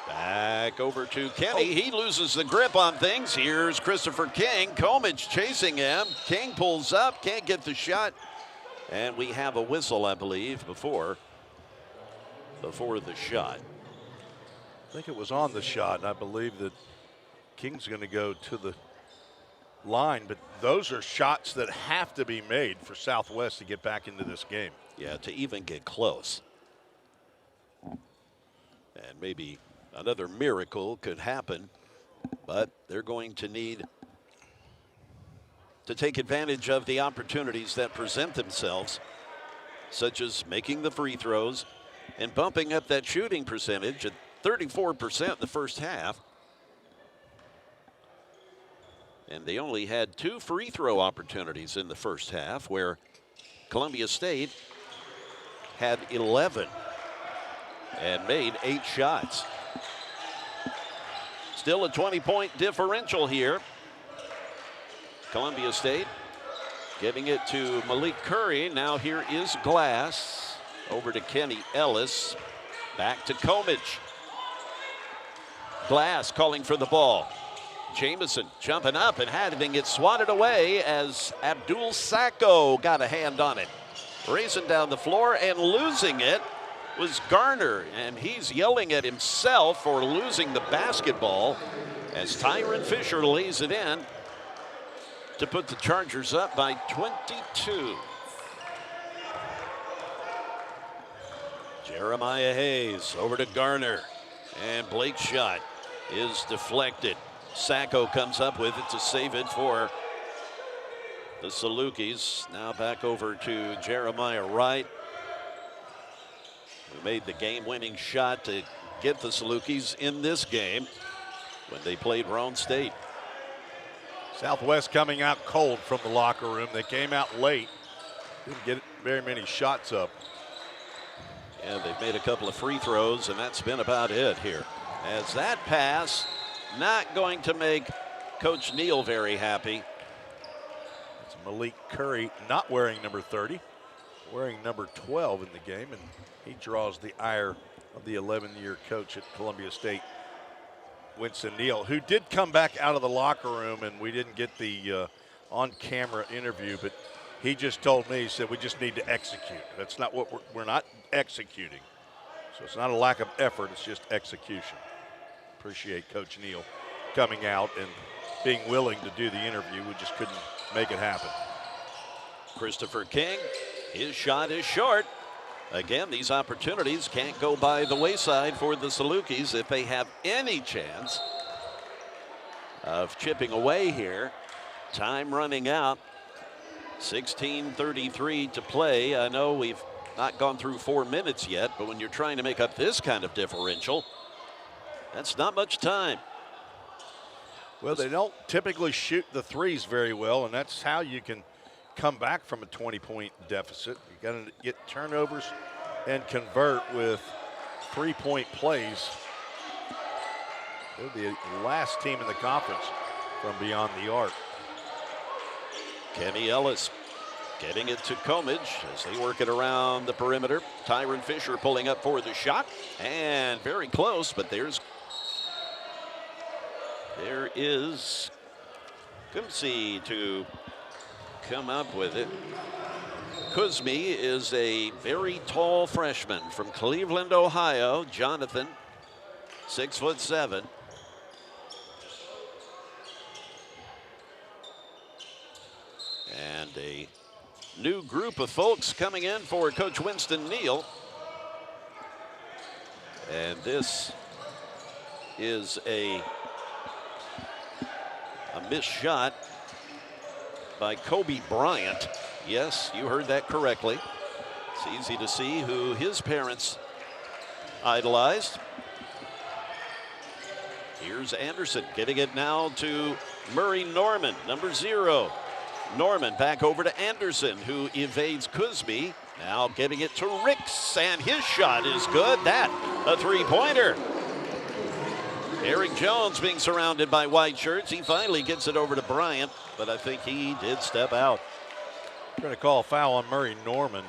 Back over to Kenny. He loses the grip on things. Here's Christopher King. Comage chasing him. King pulls up, can't get the shot. And we have a whistle, I believe, before the shot. I think it was on the shot, and I believe that King's going to go to the line, but those are shots that have to be made for Southwest to get back into this game. Yeah, to even get close. And maybe another miracle could happen, but they're going to need to take advantage of the opportunities that present themselves, such as making the free throws and bumping up that shooting percentage at 34% in the first half. And they only had 2 free throw opportunities in the first half, where Columbia State had 11 and made 8 shots. Still a 20-point differential here. Columbia State giving it to Malik Curry. Now here is Glass. Over to Kenny Ellis. Back to Comage. Glass calling for the ball. Jamison jumping up and having it swatted away as Abdul Sacco got a hand on it. Racing down the floor and losing it was Garner, and he's yelling at himself for losing the basketball as Tyron Fisher lays it in to put the Chargers up by 22. Jeremiah Hayes over to Garner, and Blake's shot is deflected. Sacco comes up with it to save it for the Salukis. Now back over to Jeremiah Wright, who made the game-winning shot to get the Salukis in this game when they played Roan State. Southwest coming out cold from the locker room. They came out late. Didn't get very many shots up. And they've made a couple of free throws, and that's been about it here. As that pass not going to make Coach Neal very happy. It's Malik Curry not wearing number 30, wearing number 12 in the game, and he draws the ire of the 11-year coach at Columbia State, Winston Neal, who did come back out of the locker room, and we didn't get the on-camera interview, but he just told me, he said, we just need to execute. That's not what we're not executing. So it's not a lack of effort, it's just execution. Appreciate Coach Neal coming out and being willing to do the interview. We just couldn't make it happen. Christopher King, his shot is short. Again, these opportunities can't go by the wayside for the Salukis if they have any chance of chipping away here. Time running out. 16:33 to play. I know we've not gone through 4 minutes yet, but when you're trying to make up this kind of differential, that's not much time. Well, they don't typically shoot the threes very well, and that's how you can come back from a 20-point deficit. You got to get turnovers and convert with 3-point plays. They're the last team in the conference from beyond the arc. Kenny Ellis getting it to Comage as they work it around the perimeter. Tyron Fisher pulling up for the shot, and very close, but there is Kumsi to come up with it. Kuzmi is a very tall freshman from Cleveland, Ohio. Jonathan, 6'7". And a new group of folks coming in for Coach Winston Neal. And this is a missed shot by Kobe Bryant. Yes, you heard that correctly. It's easy to see who his parents idolized. Here's Anderson getting it now to Murray Norman, number 0. Norman back over to Anderson, who evades Kuzmi. Now getting it to Ricks, and his shot is good. That, a three-pointer. Eric Jones being surrounded by white shirts. He finally gets it over to Bryant, but I think he did step out. We're going to call a foul on Murray Norman.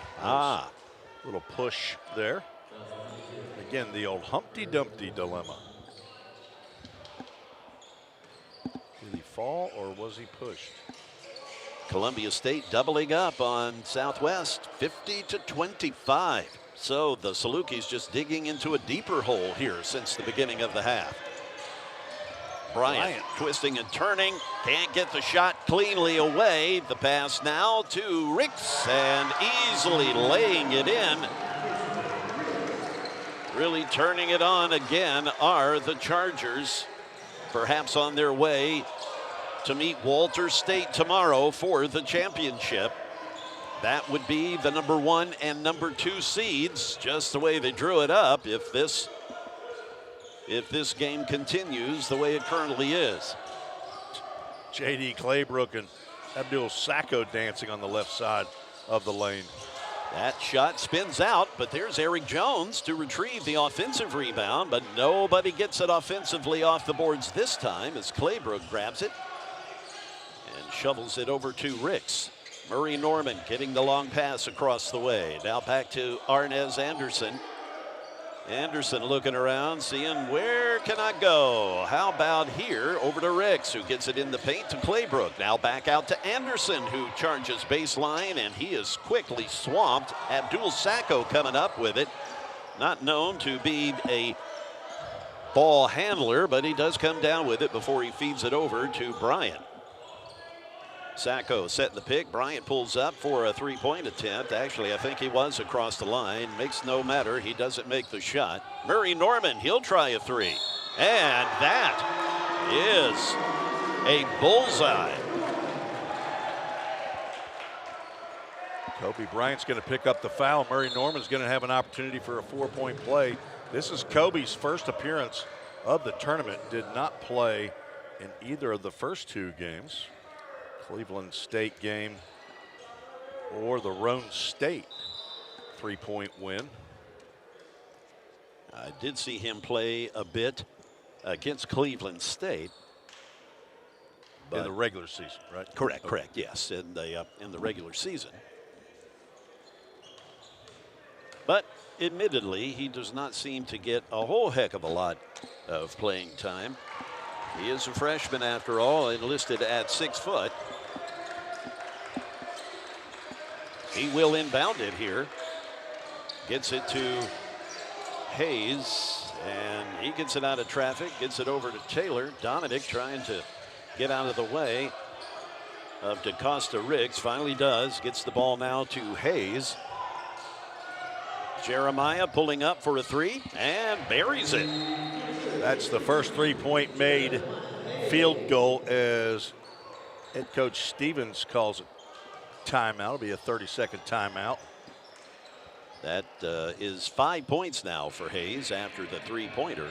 Little push there. Again, the old Humpty Dumpty dilemma. Did he fall or was he pushed? Columbia State doubling up on Southwest, 50-25. So the Salukis just digging into a deeper hole here since the beginning of the half. Bryant twisting and turning, can't get the shot cleanly away. The pass now to Ricks, and easily laying it in. Really turning it on again are the Chargers, perhaps on their way to meet Walter State tomorrow for the championship. That would be the number 1 and number 2 seeds, just the way they drew it up, if this game continues the way it currently is. J.D. Claybrook and Abdul Sacco dancing on the left side of the lane. That shot spins out, but there's Eric Jones to retrieve the offensive rebound, but nobody gets it offensively off the boards this time as Claybrook grabs it and shovels it over to Ricks. Murray Norman getting the long pass across the way. Now back to Arnez Anderson. Anderson looking around, seeing where can I go? How about here over to Ricks, who gets it in the paint to Claybrook. Now back out to Anderson, who charges baseline, and he is quickly swamped. Abdul Sacco coming up with it. Not known to be a ball handler, but he does come down with it before he feeds it over to Bryant. Sacco setting the pick. Bryant pulls up for a three-point attempt. Actually, I think he was across the line. Makes no matter. He doesn't make the shot. Murray Norman, he'll try a three. And that is a bullseye. Kobe Bryant's going to pick up the foul. Murray Norman's going to have an opportunity for a 4-point play. This is Kobe's first appearance of the tournament. Did not play in either of the first 2 games. Cleveland State game or the Roan State 3-point win. I did see him play a bit against Cleveland State. In the regular season, right? Correct, correct, yes, in the regular season. But admittedly, he does not seem to get a whole heck of a lot of playing time. He is a freshman after all, enlisted at 6 foot. He will inbound it here. Gets it to Hayes, and he gets it out of traffic, gets it over to Taylor. Dominic trying to get out of the way of DeCosta Riggs. Finally does. Gets the ball now to Hayes. Jeremiah pulling up for a 3 and buries it. That's the first 3-point made field goal as head coach Stevens calls it timeout. It'll be a 30-second timeout. That is 5 points now for Hayes after the 3-pointer.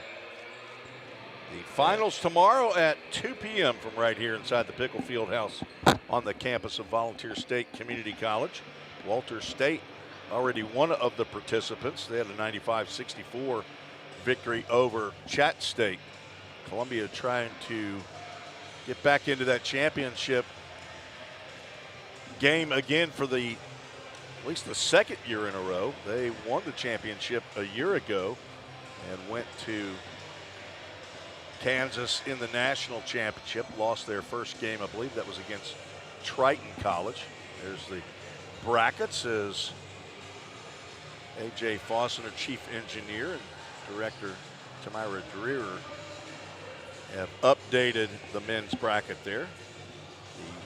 The finals tomorrow at 2 p.m. from right here inside the Pickle Fieldhouse on the campus of Volunteer State Community College. Walter State, already one of the participants. They had a 95-64 victory over Chat State. Columbia trying to get back into that championship game again for at least the second year in a row. They won the championship a year ago and went to Kansas in the national championship. Lost their first game, I believe that was against Triton College. There's the brackets as A.J. Fossner, chief engineer, and director Tamara Dreer have updated the men's bracket there.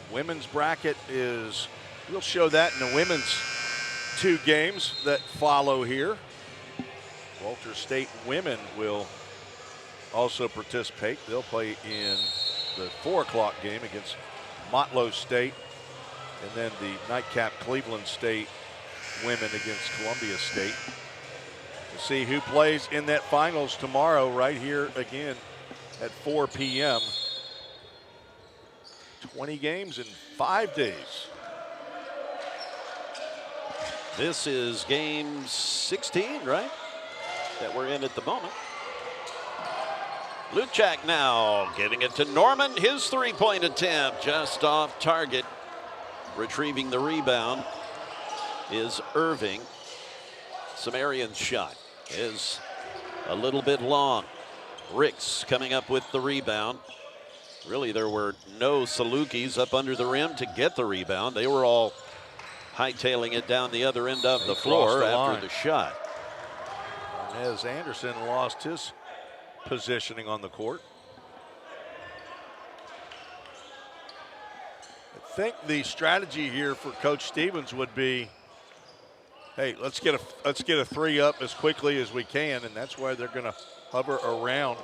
The women's bracket is, we'll show that in the women's 2 games that follow here. Walter State women will also participate. They'll play in the 4 o'clock game against Motlow State And then the nightcap Cleveland State women against Columbia State. To see who plays in that finals tomorrow right here again at 4 p.m. 20 games in 5 days. This is game 16, right? That we're in at the moment. Luchak now giving it to Norman. His three-point attempt just off target. Retrieving the rebound is Irving. Samarian's shot is a little bit long. Ricks coming up with the rebound. Really, there were no Salukis up under the rim to get the rebound. They were all hightailing it down the other end of the floor after the shot. As Anderson lost his positioning on the court. I think the strategy here for Coach Stevens would be, hey, let's get a three up as quickly as we can, and that's why they're going to hover around.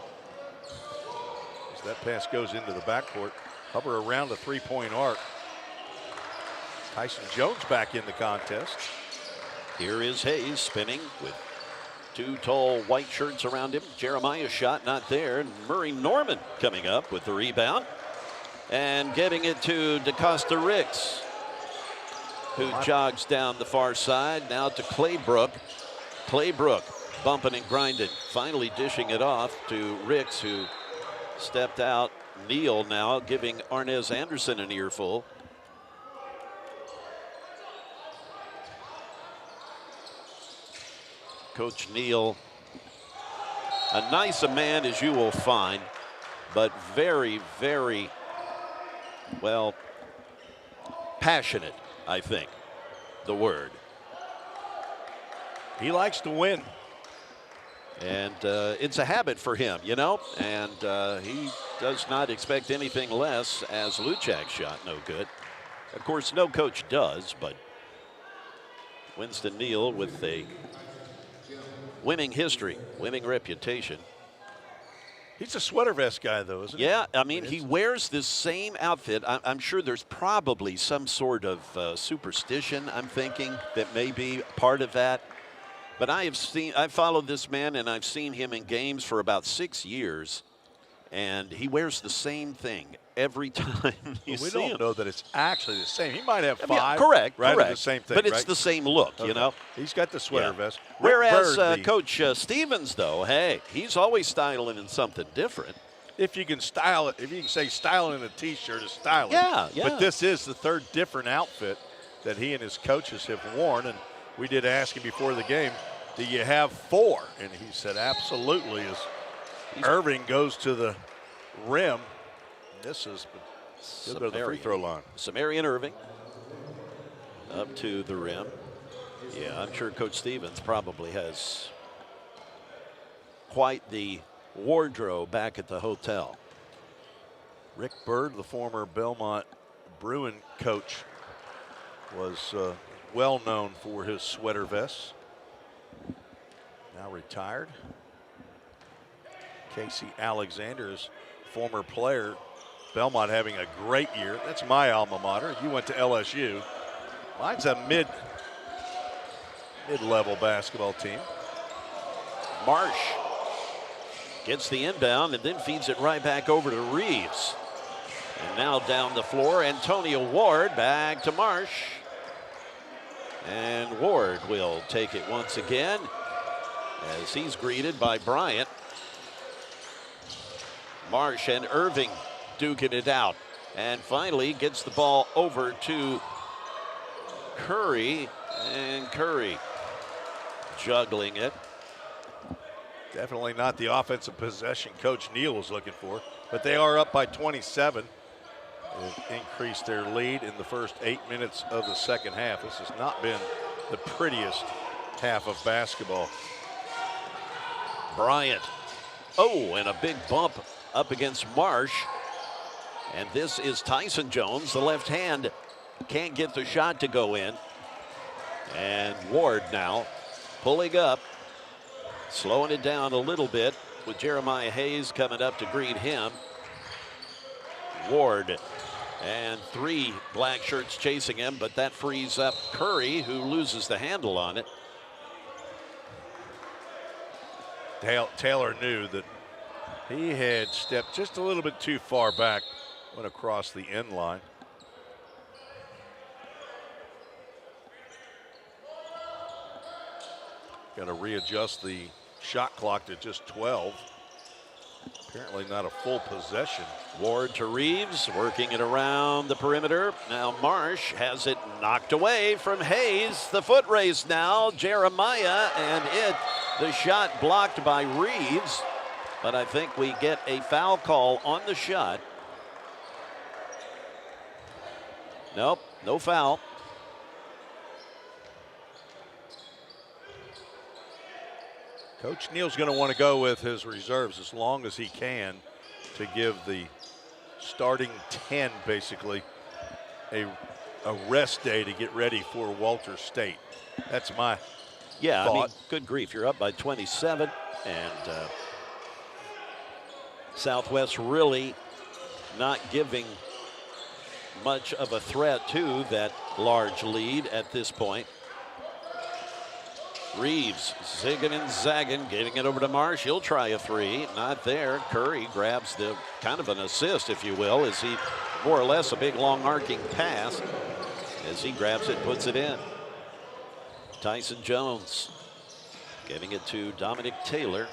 As that pass goes into the backcourt, hover around the three-point arc. Tyson Jones back in the contest. Here is Hayes spinning with two tall white shirts around him. Jeremiah's shot not there. Murray Norman coming up with the rebound and getting it to DeCosta Ricks, who jogs down the far side. Now to Claybrook. Claybrook bumping and grinding, finally dishing it off to Ricks, who stepped out. Neal now giving Arnez Anderson an earful. Coach Neal, a nice a man as you will find, but very, very, well, passionate, I think, the word. He likes to win. And it's a habit for him, you know, and he does not expect anything less as Luchak's shot no good. Of course, no coach does, but Winston Neal with a winning history, winning reputation. He's a sweater vest guy, though, isn't he? Yeah, I mean, he wears this same outfit. I'm sure there's probably some sort of superstition, I'm thinking, that may be part of that. But I've followed this man, and I've seen him in games for about 6 years, and he wears the same thing every time you see him. We don't know that it's actually the same. He might have five. Yeah, correct, right, correct. of the same thing, but it's right? the same look, you know. He's got the sweater vest. Whereas Coach Stevens, though, hey, he's always styling in something different. If you can style it, if you can say styling in a T-shirt is styling. Yeah. But this is the third different outfit that he and his coaches have worn, and we did ask him before the game, do you have four? And he said absolutely, as Irving goes to the rim. This is good to the free throw line. Samarian Irving up to the rim. Yeah, I'm sure Coach Stevens probably has quite the wardrobe back at the hotel. Rick Bird, the former Belmont Bruin coach, was well known for his sweater vests. Now retired. Casey Alexander's former player. Belmont having a great year. That's my alma mater. You went to LSU. Mine's a mid-level basketball team. Marsh gets the inbound and then feeds it right back over to Reeves. And now down the floor, Antonio Ward back to Marsh. And Ward will take it once again as he's greeted by Bryant. Marsh and Irving duking it out. And finally gets the ball over to Curry. And Curry juggling it. Definitely not the offensive possession Coach Neal was looking for. But they are up by 27. They've increased their lead in the first 8 minutes of the second half. This has not been the prettiest half of basketball. Bryant. Oh, and a big bump up against Marsh. And this is Tyson Jones, the left hand. Can't get the shot to go in. And Ward now pulling up, slowing it down a little bit with Jeremiah Hayes coming up to greet him. Ward And 3 black shirts chasing him, but that frees up Curry, who loses the handle on it. Taylor knew that he had stepped just a little bit too far back, went across the end line. Got to readjust the shot clock to just 12. Apparently not a full possession. Ward to Reeves, working it around the perimeter. Now Marsh has it knocked away from Hayes. The foot race now, Jeremiah, and the shot blocked by Reeves. But I think we get a foul call on the shot. Nope, no foul. Coach Neal's going to want to go with his reserves as long as he can to give the starting 10 basically a rest day to get ready for Walter State. That's my thought. I mean, good grief, you're up by 27, and Southwest really not giving much of a threat to that large lead at this point. Reeves zigging and zagging, getting it over to Marsh. He'll try a 3. Not there. Curry grabs the kind of an assist, if you will, as he more or less a big long arcing pass as he grabs it, puts it in. Tyson Jones giving it to Dominic Taylor.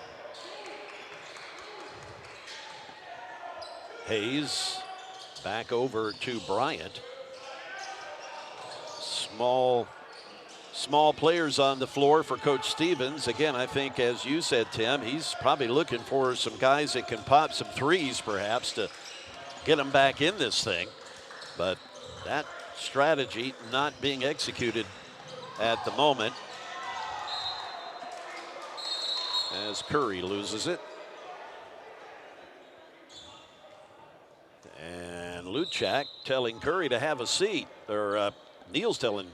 Hayes back over to Bryant. Small players on the floor for Coach Stevens. Again, I think, as you said, Tim, he's probably looking for some guys that can pop some 3s, perhaps, to get them back in this thing. But that strategy not being executed at the moment as Curry loses it. And Luchak telling Curry to have a seat, or Neal's telling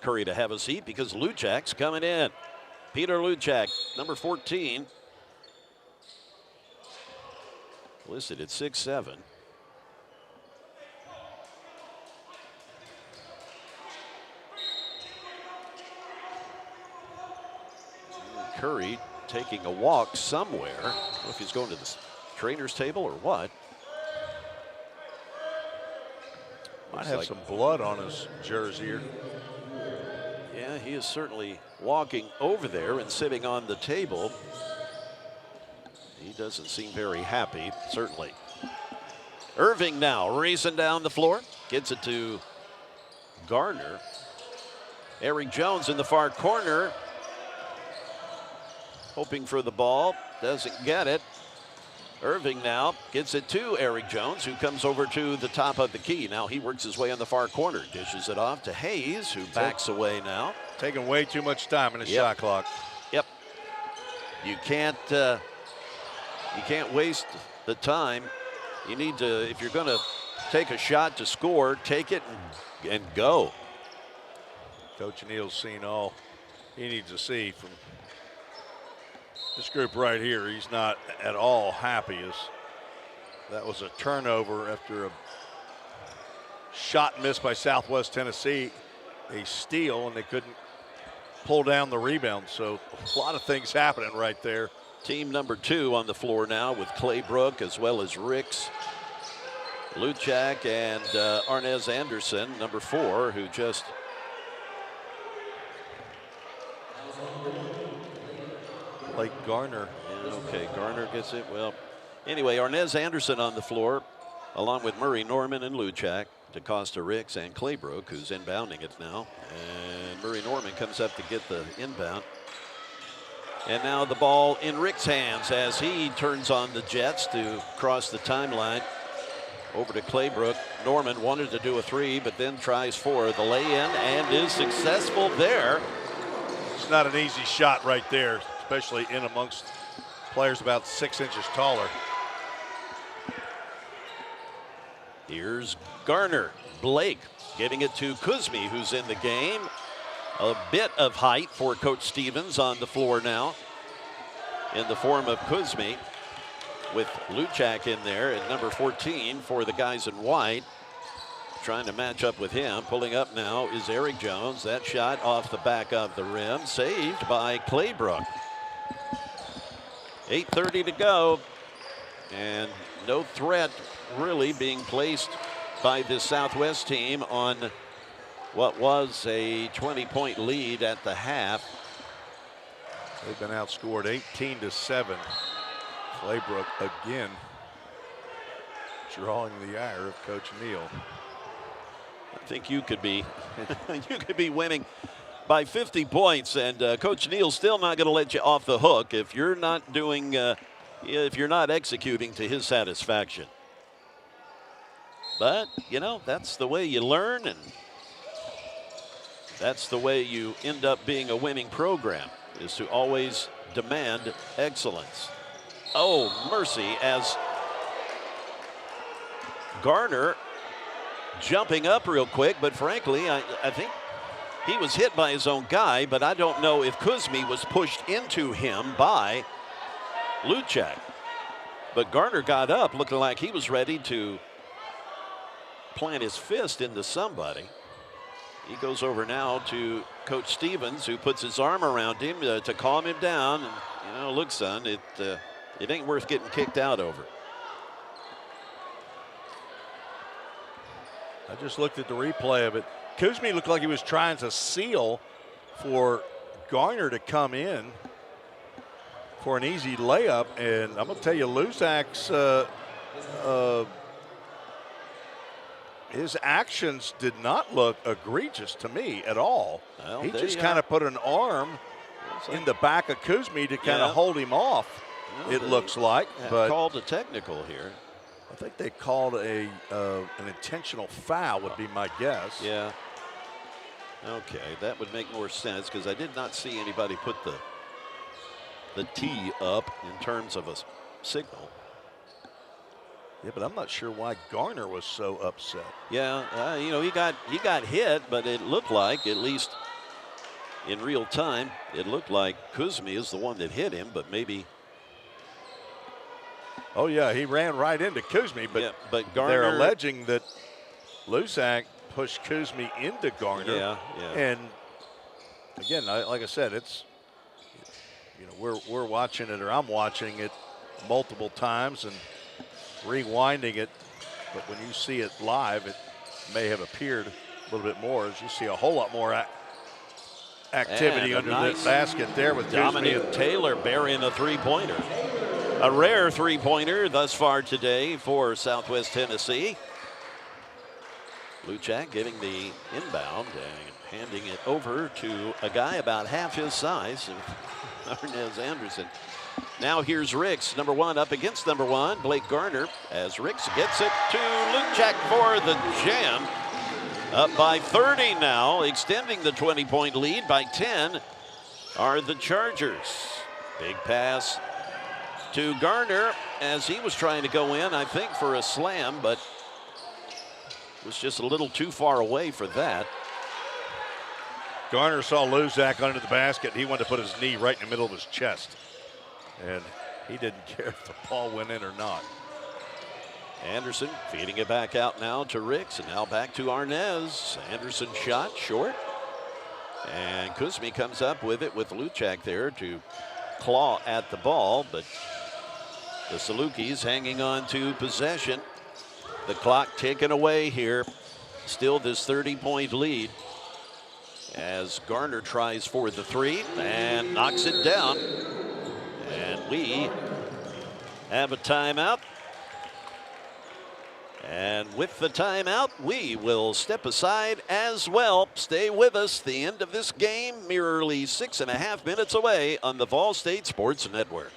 Curry to have a seat because Luchak's coming in. Peter Luchak, number 14, listed at 6'7". Curry taking a walk somewhere. I don't know if he's going to the trainer's table or what. Might have some blood on his jersey. Yeah, he is certainly walking over there and sitting on the table. He doesn't seem very happy, certainly. Irving now racing down the floor, gets it to Garner. Eric Jones in the far corner, hoping for the ball, doesn't get it. Irving now gets it to Eric Jones, who comes over to the top of the key. Now he works his way on the far corner, dishes it off to Hayes, who backs away now. Taking way too much time in the shot clock. Yep. You can't waste the time. You need to, if you're going to take a shot to score, take it and go. Coach Neal's seen all he needs to see from this group right here. He's not at all happy, as that was a turnover after a shot missed by Southwest Tennessee, a steal, and they couldn't pull down the rebound. So a lot of things happening right there. Team number 2 on the floor now with Claybrook as well as Ricks, Luchak, and Arnez Anderson, number 4, who just like Garner. Yeah, okay, Garner gets it. Well, anyway, Arnez Anderson on the floor, along with Murray Norman and Luchak, DeCosta Ricks, and Claybrook, who's inbounding it now. And Murray Norman comes up to get the inbound. And now the ball in Rick's hands as he turns on the Jets to cross the timeline. Over to Claybrook. Norman wanted to do a 3, but then tries for the lay-in and is successful there. It's not an easy shot right there, especially in amongst players about 6 inches taller. Here's Garner. Blake getting it to Kuzmi, who's in the game. A bit of height for Coach Stevens on the floor now in the form of Kuzmi, with Luchak in there at number 14 for the guys in white. trying to match up with him. Pulling up now is Eric Jones. That shot off the back of the rim, saved by Claybrook. 8:30 to go, and no threat really being placed by this Southwest team on what was a 20-point lead at the half. They've been outscored 18-7. Claybrook again drawing the ire of Coach Neal. I think you could be winning by 50 points, and Coach Neal's still not going to let you off the hook if you're not doing, if you're not executing to his satisfaction. But you know, that's the way you learn, and that's the way you end up being a winning program, is to always demand excellence. Oh, mercy, as Garner jumping up real quick, but frankly, I think he was hit by his own guy, but I don't know if Kuzmi was pushed into him by Luchak. But Garner got up looking like he was ready to plant his fist into somebody. He goes over now to Coach Stevens, who puts his arm around him to calm him down. And, you know, look, son, it ain't worth getting kicked out over. I just looked at the replay of it. Kuzmi looked like he was trying to seal for Garner to come in for an easy layup. And I'm going to tell you, Luzak's his actions did not look egregious to me at all. Well, he just kind of put an arm in the back of Kuzmi to kind of hold him off, well, it looks like. But called a technical here. I think they called an intentional foul would be my guess. Yeah. Okay, that would make more sense, because I did not see anybody put the tee up in terms of a signal. Yeah, but I'm not sure why Garner was so upset. Yeah, you know, he got hit, but it looked like, at least in real time, it looked like Kuzmi is the one that hit him, but maybe. Oh yeah, he ran right into Kuzmi, but, yeah, but Garner, they're alleging that Luzak pushed Kuzmi into Garner. Yeah. And again, like I said, it's, you know, we're watching it, or I'm watching it multiple times and rewinding it, but when you see it live, it may have appeared a little bit more, as you see a whole lot more activity under that basket there with Dominic Taylor burying a three-pointer. A rare three-pointer thus far today for Southwest Tennessee. Luchak getting the inbound and handing it over to a guy about half his size, Arnez Anderson. Now here's Ricks, number one, up against number one, Blake Garner, as Ricks gets it to Luchak for the jam. Up by 30 now, extending the 20-point lead by 10 are the Chargers. Big pass to Garner as he was trying to go in, I think, for a slam, but was just a little too far away for that. Garner saw Luzak under the basket. He wanted to put his knee right in the middle of his chest, and he didn't care if the ball went in or not. Anderson feeding it back out now to Ricks, and now back to Arnez. Anderson shot short, and Kuzmi comes up with it with Luchak there to claw at the ball, but the Salukis hanging on to possession. The clock taken away here. Still this 30-point lead as Garner tries for the three and knocks it down. And we have a timeout. And with the timeout, we will step aside as well. Stay with us. The end of this game, merely 6.5 minutes away on the VolState Sports Network.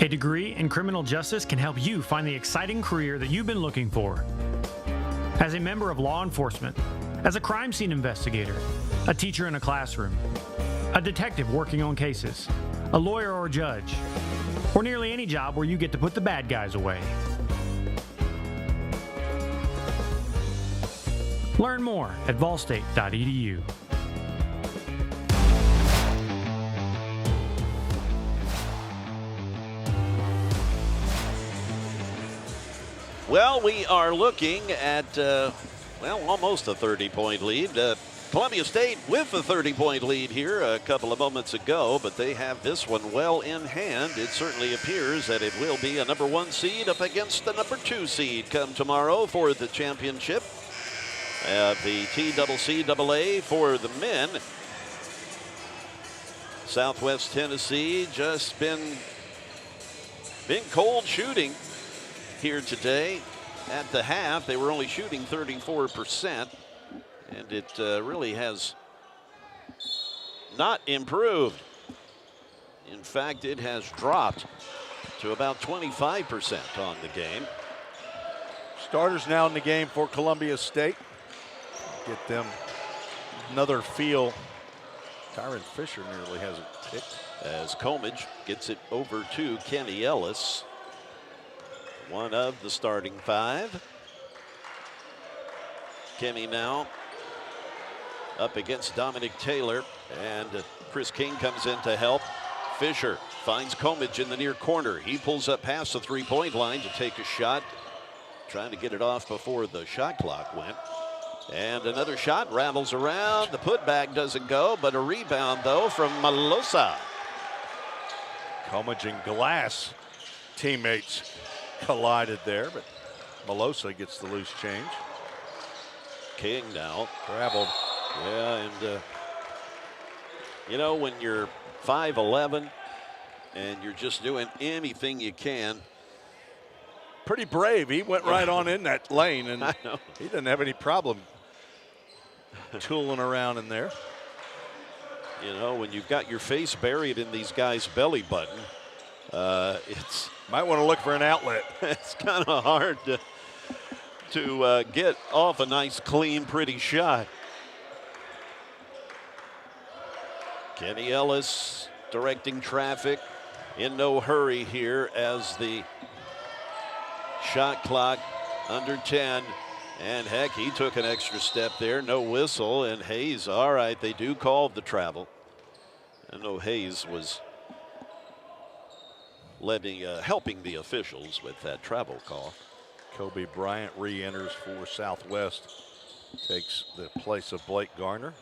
A degree in criminal justice can help you find the exciting career that you've been looking for. As a member of law enforcement, as a crime scene investigator, a teacher in a classroom, a detective working on cases, a lawyer or judge, or nearly any job where you get to put the bad guys away. Learn more at volstate.edu. Well, we are looking at, almost a 30-point lead. Columbia State with a 30-point lead here a couple of moments ago, but they have this one well in hand. It certainly appears that it will be a number 1 seed up against the number 2 seed come tomorrow for the championship. The TCCAA for the men. Southwest Tennessee just been cold shooting here today. At the half, they were only shooting 34%, and it really has not improved. In fact, it has dropped to about 25% on the game. Starters now in the game for Columbia State. Get them another feel. Tyron Fisher nearly has it picked. As Comage gets it over to Kenny Ellis, one of the starting 5. Kenny now up against Dominic Taylor, and Chris King comes in to help. Fisher finds Comage in the near corner. He pulls up past the 3-point line to take a shot, trying to get it off before the shot clock went. And another shot rattles around. The putback doesn't go, but a rebound, though, from Malosa. Comage and Glass teammates collided there, but Malosa gets the loose change. King now. Traveled. Yeah, and when you're 5'11", and you're just doing anything you can. Pretty brave. He went right on in that lane, and I know. He didn't have any problem tooling around in there. When you've got your face buried in these guys' belly button, it's might want to look for an outlet. It's kind of hard to get off a nice, clean, pretty shot. Kenny Ellis directing traffic, in no hurry here as the shot clock under 10. And heck, he took an extra step there. No whistle, and Hayes, all right, they do call the travel. I know Hayes was helping the officials with that travel call. Kobe Bryant re-enters for Southwest, takes the place of Blake Garner.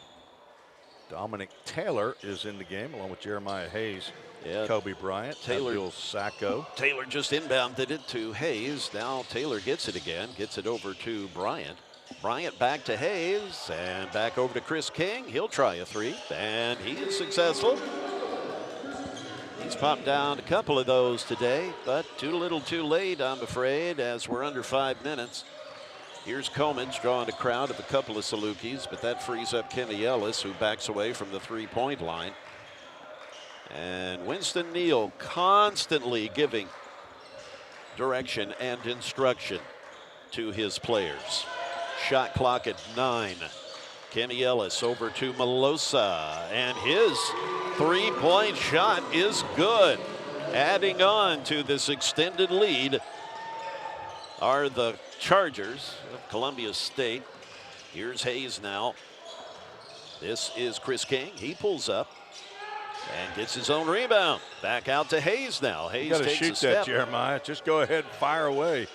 Dominic Taylor is in the game along with Jeremiah Hayes. Yeah. Kobe Bryant, Taylor Sacco. Taylor just inbounded it to Hayes. Now Taylor gets it again, gets it over to Bryant. Bryant back to Hayes and back over to Chris King. He'll try a 3, and he is successful. He's popped down a couple of those today, but too little too late, I'm afraid, as we're under 5 minutes. Here's Comage drawing a crowd of a couple of Salukis, but that frees up Kenny Ellis, who backs away from the 3-point line. And Winston Neal constantly giving direction and instruction to his players. Shot clock at 9. Kenny Ellis over to Malosa, and his 3-point shot is good. Adding on to this extended lead are the Chargers of Columbia State. Here's Hayes now. This is Chris King. He pulls up and gets his own rebound. Back out to Hayes now. Hayes takes shoot a step. that, Jeremiah. Just go ahead and fire away.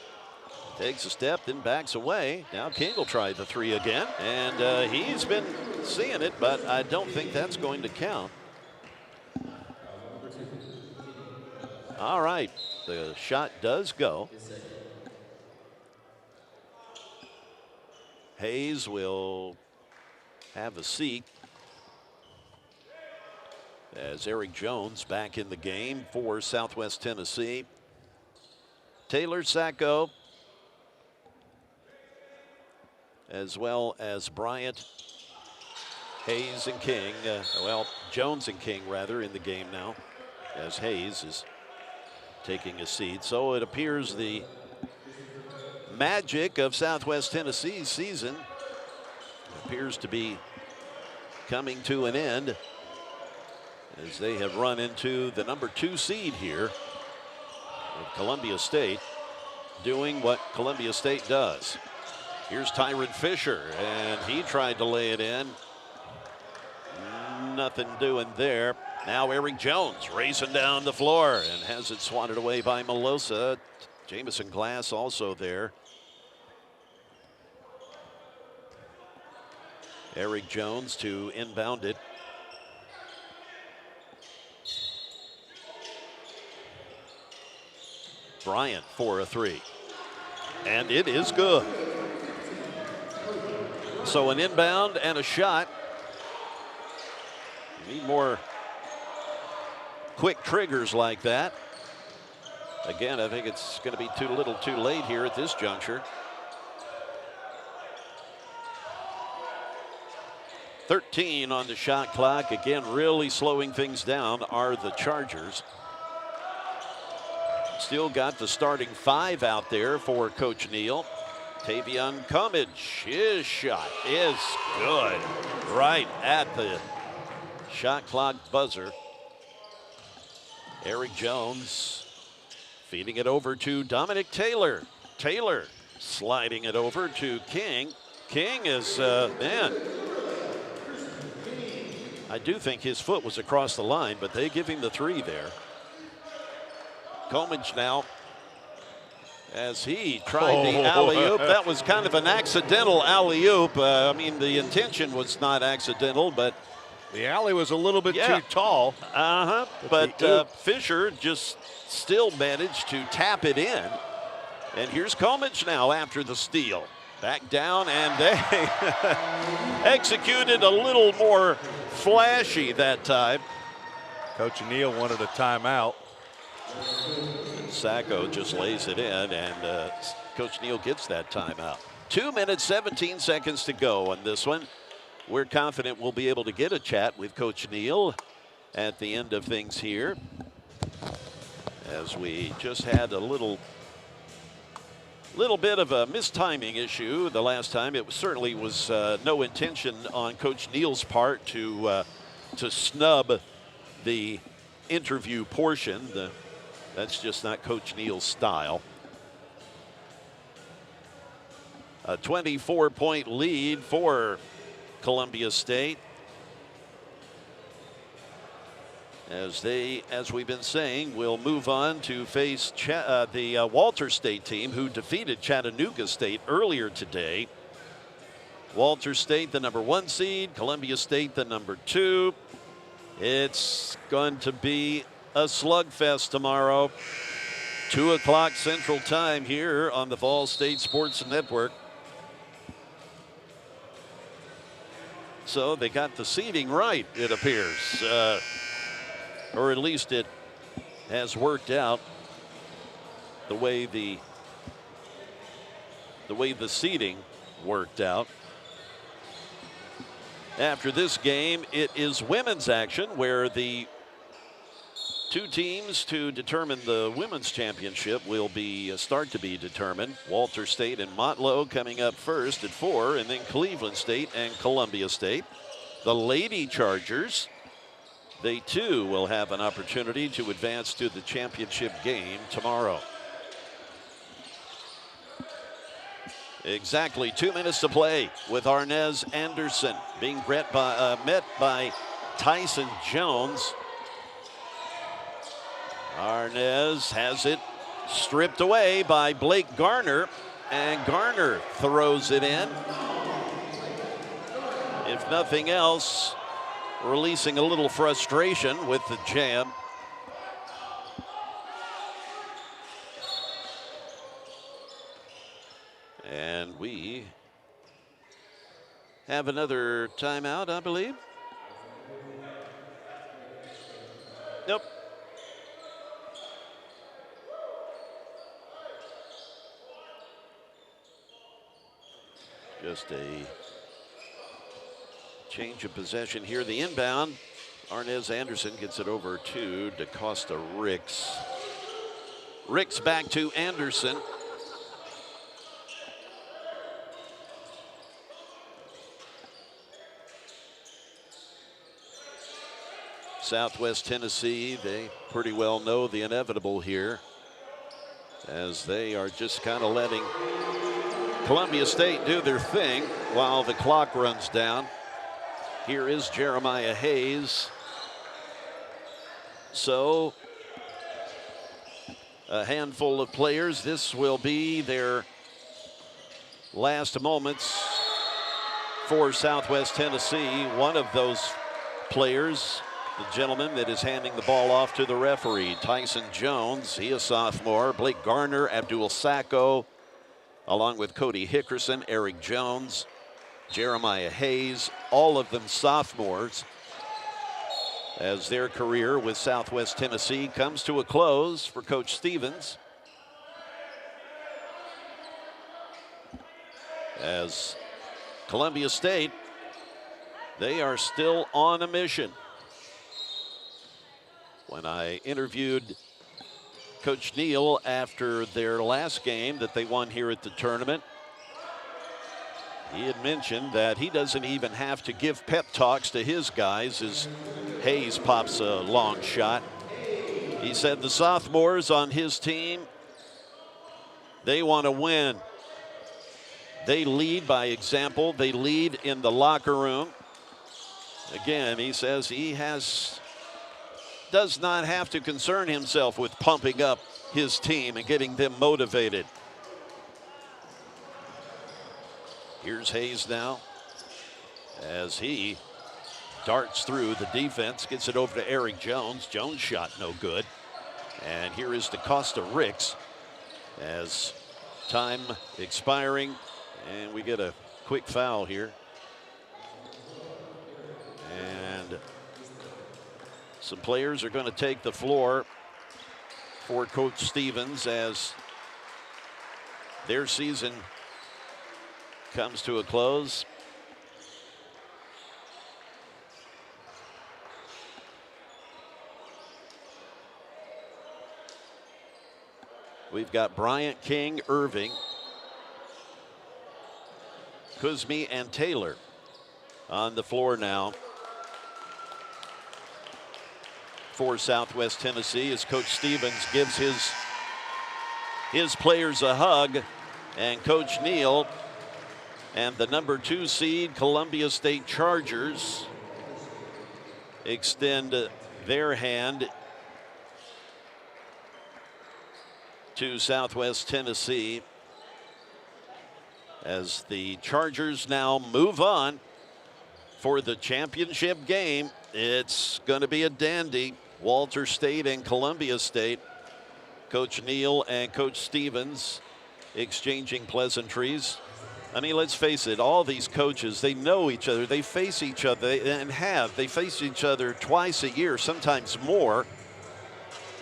Takes a step, then backs away. Now King will try the 3 again, and he's been seeing it, but I don't think that's going to count. All right, the shot does go. Hayes will have a seat as Eric Jones back in the game for Southwest Tennessee. Taylor, Sacco, as well as Bryant, Hayes, and King. Jones and King, rather, in the game now, as Hayes is taking a seat. So it appears the magic of Southwest Tennessee's season appears to be coming to an end, as they have run into the number 2 seed here of Columbia State, doing what Columbia State does. Here's Tyron Fisher, and he tried to lay it in. Nothing doing there. Now Eric Jones racing down the floor and has it swatted away by Melosa. Jamison Glass also there. Eric Jones to inbound it. Bryant for a three. And it is good. So an inbound and a shot. You need more quick triggers like that. Again, I think it's going to be too little too late here at this juncture. 13 on the shot clock. Again, really slowing things down are the Chargers. Still got the starting five out there for Coach Neal. Tavion Cummage, his shot is good. Right at the shot clock buzzer. Eric Jones feeding it over to Dominic Taylor. Taylor sliding it over to King. King is, man, I do think his foot was across the line, but they give him the three there. Comage now, as he tried the alley-oop. That was kind of an accidental alley-oop. I mean, the intention was not accidental, but the alley was a little bit too tall. But Fisher just still managed to tap it in. And here's Comage now after the steal. Back down, and they executed a little more flashy that time. Coach Neal wanted a timeout. And Sacco just lays it in, and Coach Neal gets that timeout. 2 minutes, 17 seconds to go on this one. We're confident we'll be able to get a chat with Coach Neal at the end of things here, as we just had a little bit of a mistiming issue the last time. It certainly was no intention on Coach Neal's part to snub the interview portion. That's just not Coach Neal's style. A 24-point lead for Columbia State, as we've been saying, will move on to face the Walter State team, who defeated Chattanooga State earlier today. Walter State, the #1 seed, Columbia State, the #2. It's going to be a slugfest tomorrow. 2 o'clock Central Time here on the VolState Sports Network. So they got the seeding right, it appears. Or at least it has worked out the way the seeding worked out. After this game, it is women's action, where the 2 teams to determine the women's championship will start to be determined. Walter State and Motlow coming up first at 4, and then Cleveland State and Columbia State. The Lady Chargers, they too will have an opportunity to advance to the championship game tomorrow. Exactly 2 minutes to play with Arnez Anderson being met by Tyson Jones. Arnez has it stripped away by Blake Garner, and Garner throws it in. If nothing else, releasing a little frustration with the jam. And we have another timeout, I believe. Nope. Just a change of possession here. The inbound, Arnez Anderson gets it over to DeCosta Ricks. Ricks back to Anderson. Southwest Tennessee, they pretty well know the inevitable here, as they are just kind of letting Columbia State do their thing while the clock runs down. Here is Jeremiah Hayes. So a handful of players. This will be their last moments for Southwest Tennessee. One of those players, the gentleman that is handing the ball off to the referee, Tyson Jones. He a sophomore. Blake Garner, Abdul Sacco, along with Cody Hickerson, Eric Jones, Jeremiah Hayes, all of them sophomores, as their career with Southwest Tennessee comes to a close for Coach Stevens. As Columbia State, they are still on a mission. When I interviewed Coach Neal after their last game that they won here at the tournament, he had mentioned that he doesn't even have to give pep talks to his guys as Hayes pops a long shot. He said the sophomores on his team, they want to win. They lead by example. They lead in the locker room. Again, he says he does not have to concern himself with pumping up his team and getting them motivated. Here's Hayes now as he darts through the defense, gets it over to Eric Jones. Jones' shot no good. And here is DeCosta Ricks as time expiring, and we get a quick foul here. And some players are going to take the floor for Coach Stevens as their season comes to a close. We've got Bryant, King, Irving, Kuzmi, and Taylor on the floor now for Southwest Tennessee as Coach Stevens gives his players a hug, and Coach Neal and the number 2 seed Columbia State Chargers extend their hand to Southwest Tennessee as the Chargers now move on for the championship game. It's going to be a dandy. Walter State and Columbia State. Coach Neal and Coach Stevens exchanging pleasantries. I mean, let's face it, all these coaches, they know each other. They face each other they face each other twice a year, sometimes more.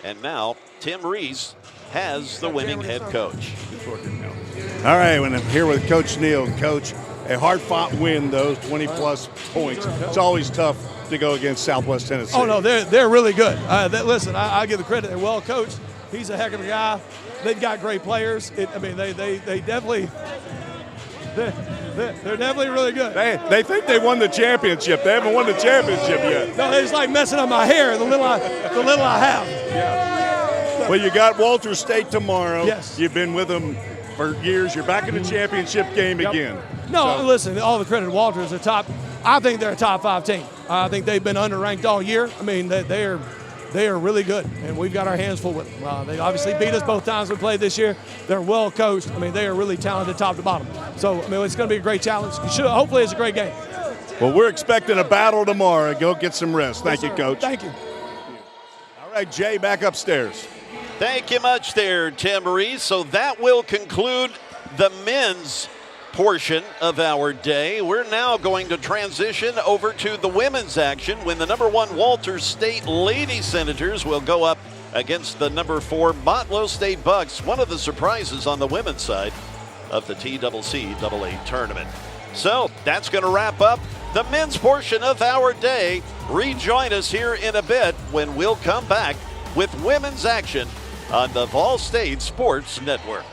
And now Tim Reese has the winning head coach. All right, when I'm here with Coach Neal. Coach, a hard-fought win, those 20-plus points. It's always tough to go against Southwest Tennessee. Oh, no, they're really good. Listen, I give the credit. They're well coached. He's a heck of a guy. They've got great players. They definitely they're definitely really good. They think they won the championship. They haven't won the championship yet. No, it's like messing up my hair, the little I have. Yeah. Well, you got Walter State tomorrow. Yes. You've been with them for years. You're back in the championship game again. No, listen, all the credit to Walter is I think they're a top 5 team. I think they've been underranked all year. I mean, they are really good, and we've got our hands full with them. They obviously beat us both times we played this year. They're well coached. I mean, they are really talented top to bottom. So, I mean, it's going to be a great challenge. Hopefully it's a great game. Well, we're expecting a battle tomorrow. Go get some rest. Thank you, Coach. Thank you. All right, Jay, back upstairs. Thank you much there, Tim Reese. So that will conclude the men's portion of our day. We're now going to transition over to the women's action when the number 1 Walter State Lady Senators will go up against the number 4 Motlow State Bucks, one of the surprises on the women's side of the TCCAA tournament. So that's going to wrap up the men's portion of our day. Rejoin us here in a bit when we'll come back with women's action on the VolState Sports Network.